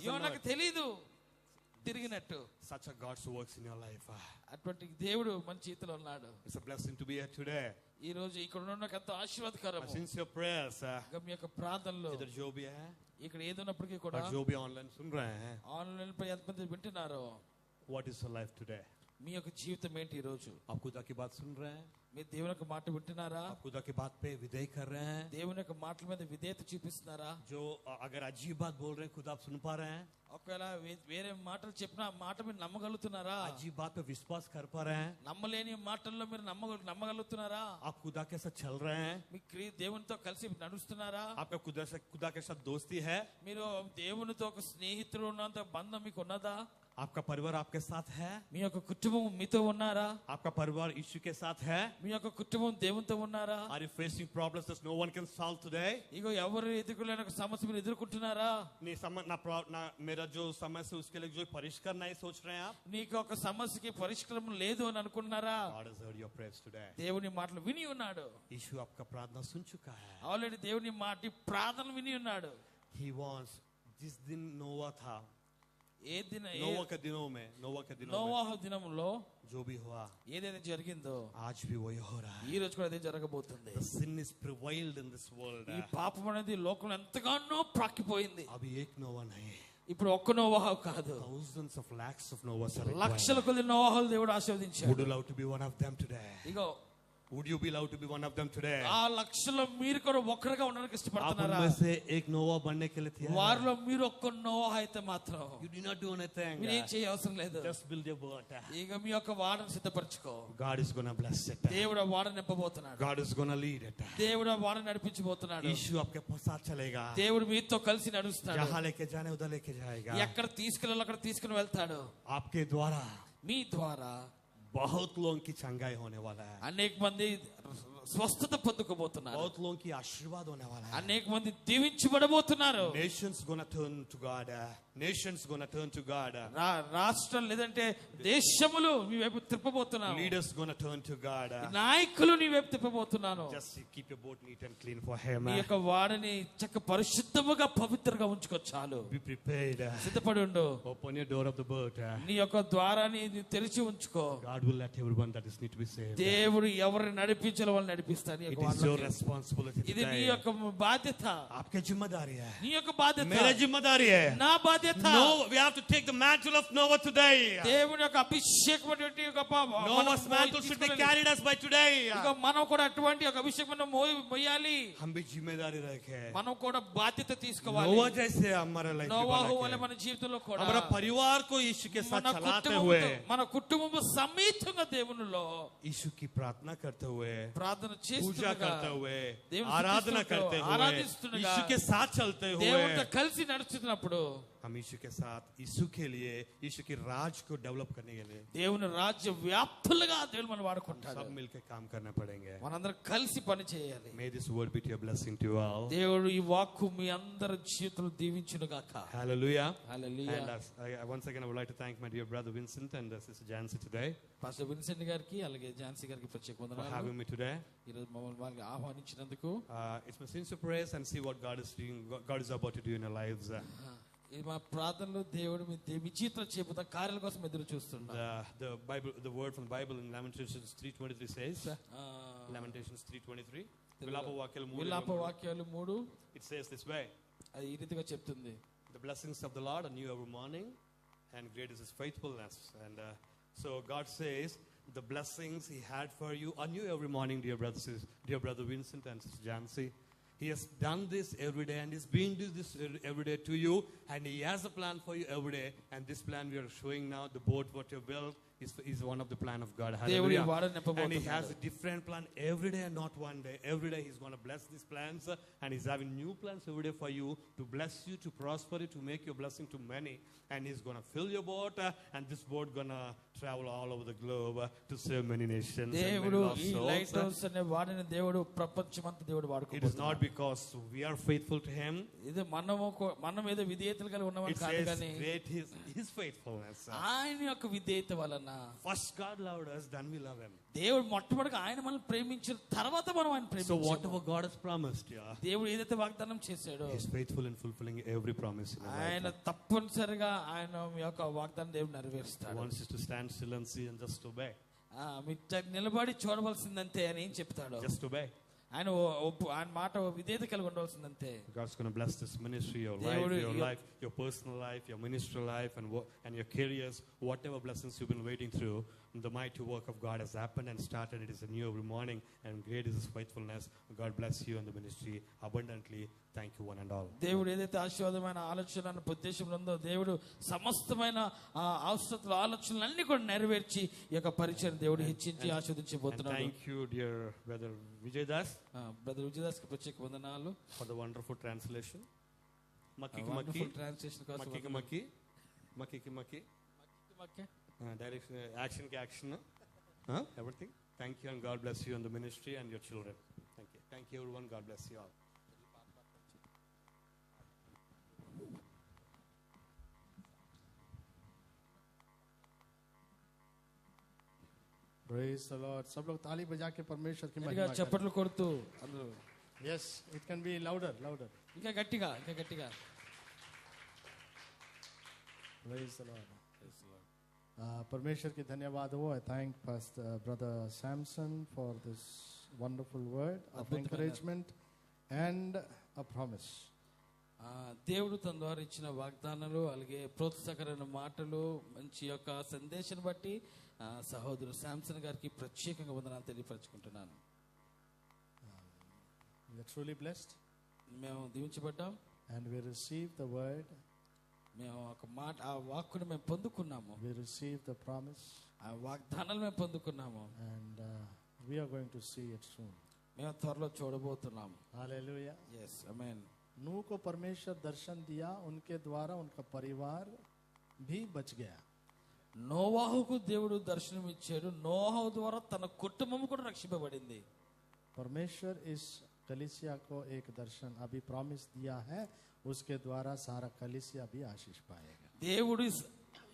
యోనాకు తెలీదు తిరిగినట్టు. Such a God who works in your life. అటువంటి దేవుడు మన జీవితంలో ఉన్నాడు. It's a blessing to be here today. ఈ రోజు ఇక్కడ ఉన్న ఎంతో ఆశీర్వాదకరం. Since your prayers, మీ యొక్క ప్రార్థనలో इधर जो भी है, ఇక్కడ ఏదున్నప్పటికీ కూడా जो भी ऑनलाइन सुन रहे हैं, ఆన్లైన్ పై ఎంతమంది వింటున్నారో, what is your life today? మీ యొక్క జీవితం ఏంటి ఈ రోజు? आप खुदा की बात सुन रहे हैं? మీరు దేవుని యొక్క మాట వింటున్నారా? आप खुदा की बात पे विधेय कर रहे हैं? దేవుని యొక్క మాటల మీద విధేయత చూపిస్తున్నారా? जो अगर अजीब बात बोल रहे हैं खुदा आप सुन पा रहे हैं? ఒకవేళ వేరే మాటలు చెప్పిన మాట మీరు నమ్మగలుగుతున్నారా? अजीब बात पे विश्वास कर पा रहे हैं? నమ్మలేని మాటల్లో మీరు నమ్మగలుగుతున్నారా? आप खुदा के साथ चल रहे हैं? మీ దేవునితో కలిసి నడుస్తున్నారా? आपका खुदा के साथ दोस्ती है? మీరు దేవునితో ఒక స్నేహితుడు ఉన్నంత బంధం మీకు ఉన్నదా? आपका परिवार आपके साथ है? మీ యొక్క కుటుంబం మీతో ఉన్నారా? आपका परिवार यीशु के साथ है? మీ యొక్క కుటుంబం దేవునితో ఉన్నారా? Are you facing problems that no one can solve today? ఇగో ఎవరు ఎదుర్కోలేని ఒక సమస్య మీరు ఎదుర్కొంటున్నారా? मेरा जो समस्या उसके लिए जो परिष्कार नहीं सोच रहे हैं आप? నీకు ఒక సమస్యకి పరిష్కారం లేదు అని అనుకుంటున్నారా? God has heard your prayers today. దేవుని మాటలు విని ఉన్నాడు. यीशु आपका प्रार्थना सुन चुका है. ఆల్రెడీ దేవుని మాట ప్రార్థన విని ఉన్నాడు. He wants जिस दिन नोवा था, ఏ దిన नोवा के दिनों में నోవాహు దినంలో जो भी हुआ ఏదైతే జరిగిందో आज भी वही हो रहा है. ఈ రోజు కూడా అదే జరగబోతుంది. The sin is prevailed in this world. ఈ పాపం అనేది లోకంలో ఎంతగానో ప్రాకిపోయింది. अभी एक नोवा नहीं, ఇప్పుడు ఒక్క నోవాహు కాదు, thousands of lakhs of Noahs are లక్షల required. కొద్ది నోవాహులు దేవుడు ఆశీర్వదించాడు. Would you love to be one of them today? Ego Would you be allowed to be one of them today? ఆ లక్షలో మీరు కూడా ఒక్కరుగా ఉండడానికి आप ఇష్టపడుతున్నారా? उनमें से एक नोवा बनने के लिए तैयार हैं? వారిలో మీరు ఒక్క నోవాహు అయితే మాత్రం You do not do anything. మీరు ఏం చేయ అవసరం లేదు. Just build your boat. ఇక మీ యొక్క వాడను సిద్ధపరచుకో. God is going to bless it. దేవుడు వాడ నింపబోతున్నాడు. God is going to lead it. దేవుడు వాడ నడిపించబోతున్నాడు. यीशु आपके साथ चलेगा. దేవుడు మీతో కలిసి నడుస్తాడు. जहाँ लेके जाने उधर लेके जाएगा. ఎక్కడ తీసుకెళ్ళాలో అక్కడ తీసుకుని వెళ్తాడు. आपके द्वारा మీ ద్వారా बहुत लोगों की चंगाई होने वाला है. అనేక మంది స్వస్థత పొందుకోబోతున్నారు. बहुत लोगों की आशीर्वाद होने वाला है. అనేక మంది దీవించబడబోతున్నారు. Nations gonna turn to God. Nations gonna turn to God. రాష్ట్రం లేదంటే దేశములు మీ వైపు తిప్పబోతున్నారు. Leaders gonna turn to God. నాయకులు నీ వైపు తిప్పబోతున్నాను. Just keep your boat neat and clean for Him. నీ యొక్క వాడని చక్క పరిశుద్ధముగా పవిత్రంగా ఉంచుకో చాలు. Be prepared. సిద్ధపడి ఉండు. Open your door of the boat. నీ యొక్క ద్వారాన్ని తెరిచి ఉంచుకో. God will let everyone that is need to be saved. దేవుడు ఎవరిని నడిపించాలో వాళ్ళని నడిపిస్తాడు. It is your responsibility ఇది నీ today. యొక్క బాధ్యత. आपकी जिम्मेदारी है. నీ యొక్క బాధ్యత. मेरी जिम्मेदारी है. నా బాధ్యత. No, we have to take the mantle of Noah today. దేవుని యొక్క అభిషేకమైనటువంటి యొక్క Noah's mantle should be carried us by today. ఇక మనం కూడా అటువంటి ఒక అభిషేకం మోయాలి. हम भी जिम्मेदारी रखे. మనం కూడా బాధ్యత తీసుకోవాలి. नोवा जैसे हमारे लाइफ నోవాహు వలె మన జీవితంలో కూడా हमारा परिवार को यीशु के साथ चलाते हुए మన కుటుంబం సమేతంగా దేవునిలో यीशु की प्रार्थना करते हुए, ప్రార్థన पूजा చేస్తుండగా करते हुए, దేవుని आराधना करते हुए, ఆరాధిస్తుండగా, यीशु के साथ चलते దేవునితో हुए కలిసి నడుస్తున్నప్పుడు हम यीशु के साथ यीशु के लिए यीशु की राज को डेवलप करने के लिए దేవుని రాజ్య వ్యాప్తులుగా దేవుడు మనం వాడుకుంటాడు. सब मिलकर काम करना पड़ेंगे. మనందరం కలిసి పని చేయాలి. May this word be to your blessing to you all. దేవుడు ఈ వాక్కు మీ అందరి జీవితంలో దీవించును గాక. Hallelujah. Hallelujah. And once again I would like to thank my dear brother Vincent and sister Jancy today pastor Vincent గారికి అలాగే ఝాన్సీ గారికి ప్రత్యేక for వందనాలు. having me today. ఈ రోజు మమ్మల్ని వాళ్ళకి ఆహ్వానించినందుకు. It's my sincere prayers and see what God is doing, God is about to do in our lives. ఇది మా ప్రార్థనలో దేవుడు మీ జీవితంలో చేపట్టిన కార్యాల కోసం ఎదురు చూస్తున్నాం. The word from the Bible in Lamentations 3:23 says, Lamentations 3:23, విలాప వాక్యాలు 3 it says this way, అది ఈ రీతిగా చెప్తుంది. the blessings of the Lord are new every morning and great is His faithfulness. And so God says the blessings He had for you are new every morning, dear brother Vincent and sister Jancy. He has done this every day and He's been doing this every day to you, and He has a plan for you every day. And this plan we are showing now, the boat what you built is one of the plan of God. Hallelujah. And He has a different plan every day and not one day. Every day He's going to bless these plans, and He's having new plans every day for you, to bless you, to prosper you, to make your blessing to many. And He's going to fill your boat, and this boat going to travel all over the globe to serve many nations. దేవుడు ఈ light house అనే వాడిని దేవుడు ప్రపంచమంతా దేవుడు It is వాడుకుంటున్నాడు. not because we are faithful to Him. ఇది మనం ఏదో విధేయతలు కలిగి ఉన్నామని It కాదు, says కానీ great His faithfulness. ఆయన యొక్క విధేయత వలన First God loved us, then we love Him. దేవుడు మొట్టమొదటిగా ఆయన మనల్ని ప్రేమించిన తర్వాత మనం ఆయన So ప్రేమించాము. whatever God has promised, దేవుడు ఏదైతే వాగ్దానం చేశాడో He is faithful in fulfilling every promise in our ఆయన life. తప్పనిసరిగా ఆయన మీ యొక్క వాగ్దానం దేవుడు He నెరవేరుస్తాడు. wants us to stand still and see and just obey. మీరు నిలబడి చూడవలసిందంతే అని ఏం చెప్తాడు. Just obey. ఆయన మాట విధేయత కలిగి ఉండవలసింది అంతే. God's going to bless this ministry, your life, your personal life, your ministerial life, and your careers, whatever blessings you've been waiting through. The mighty work of God has happened and started. It is a new every morning, and great is His faithfulness. God bless you and the ministry abundantly. Thank you, one and all. దేవుడు ఏదైతే ఆశీర్వాదమైన ఆలోచన ఉద్దేశంలో ఉందో దేవుడు సమస్తమైన అవసరతల ఆలోచనలన్నీ కూడా నెరవేర్చి ఈ యొక్క పరిచయం దేవుడు హెచ్చించి ఆశీర్వదించబోతున్నాడు. Thank you, dear brother Vijay Das. Brother Vijayadas కి ప్రత్యేక వందనాలు for the wonderful translation. Wonderful translation కోసం direction, action, everything. Thank you, and God bless you and the ministry and your children. Thank you everyone. God bless you all. Praise the Lord. सब लोग ताली बजा के परमेश्वर की महिमा करें. చప్పట్లు కొడుతూ అందరూ. Yes, it can be louder. ఇంకా గట్టిగా. Praise the Lord. परमेश्वर की धन्यवाद हो. I thank Pastor Brother Samson for this wonderful word of encouragement and a promise. దేవుడు తన ద్వారా ఇచ్చిన వాగ్దానాలు అలాగే ప్రోత్సాహకరమైన మాటలు మంచి యొక్క సందేశాన్ని బట్టి సహోదరు శాంసన్ గారికి ప్రత్యేకంగా వందనాలు తెలియపరచుకుంటున్నాను. We are truly blessed. మేము దీవించబడ్డాం. And we receive the word. మేము ఒక మాట ఆ వాక్కును మేము పొందుకున్నాము. We receive the promise. ఆ వాగ్దానాలు మేము పొందుకున్నాము. And we are going to see it soon. మేము త్వరలో చూడబోతున్నాము. Hallelujah. Yes, amen. नूह को परमेश्वर दर्शन दिया, उनके द्वारा उनका परिवार भी बच गया. నోవాహుకు దేవుడు దర్శనం ఇచ్చాడు. నోవాహు ద్వారా తన కుటుంబం కూడా రక్షింపబడింది. परमेश्वर इस कलीसिया को एक दर्शन अभी प्रॉमिस दिया है, उसके द्वारा सारा कलीसिया भी आशीष पाएगा. దేవుడు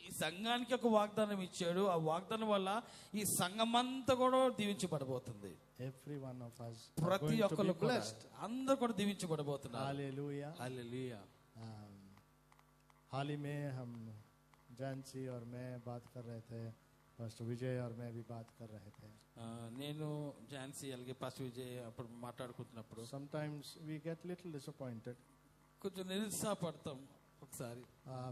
ఈ సంఘానికి ఒక వాగ్దానం ఇచ్చాడు. ఆ వాగ్దానం వల్ల ఈ సంఘమంతా కూడా దీవించబడబోతుంది. Every one of us ప్రతి ఒక్కరు blessed. అందరూ కూడా దీవించబడబోతున్నారు. Hallelujah hallelujah. हाल ही में हम जानसी और मैं बात कर रहे थे, पास्टर विजय और मैं भी बात कर रहे थे. నేను జాన్సీ అలాగే పాస్టర్ విజయ్ అప్పుడు మాట్లాడుకుంటున్నప్పుడు sometimes we get little disappointed. కొంచెం నిరుత్సాహపడతాం ఒకసారి.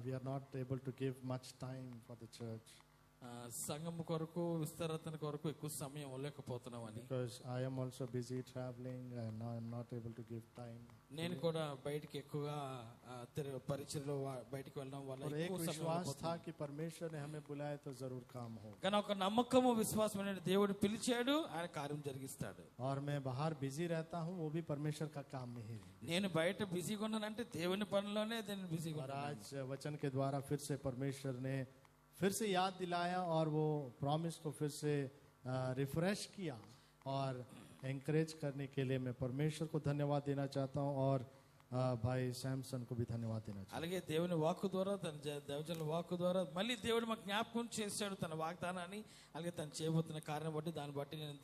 We are not able to give much time for the church. సంఘం కొరకు విస్తరణ కొరకు ఎక్కువ సమయం ఇవ్వలేకపోతున్నామని. Because I am also busy traveling and I am not able to give time. నేను కూడా బయటికి ఎక్కువగా పరిచర్యలో బయటికి వెళ్ళడం వల్ల ఎక్కువ సమయం విశ్వాస్ था कि परमेश्वर ने हमें बुलाया तो जरूर काम होगा. కానీ ఒక నమ్మకము విశ్వాసం అనేది దేవుడు పిలిచాడు, ఆయన కార్యం జరిగిస్తాడు. और मैं बाहर बिजी रहता हूँ, वो भी परमेश्वर का काम में ही. నేను బయట బిజీగా ఉన్నానంటే దేవుని పనిలోనే నేను బిజీగా ఉన్నాను. आज वचन के द्वारा फिर से परमेश्वर ने फिर से याद दिलाया और वो प्रॉमिस को फिर से रिफ्रेश किया और एंकरेज करने के लिए मैं परमेश्वर को धन्यवाद देना चाहता हूँ और भाई सैमसन को भी धन्यवाद देना चाहता हूँ. అలాగే దేవుని వాక్కు ద్వారా తన దైవజనుల వాక్కు ద్వారా మళ్ళీ దేవుడు మాకు జ్ఞాపకం చేశాడు తన వాగ్దానాన్ని, అలాగే తను చేయబోతున్న కార్యం బట్టి దాన్ని బట్టి నేను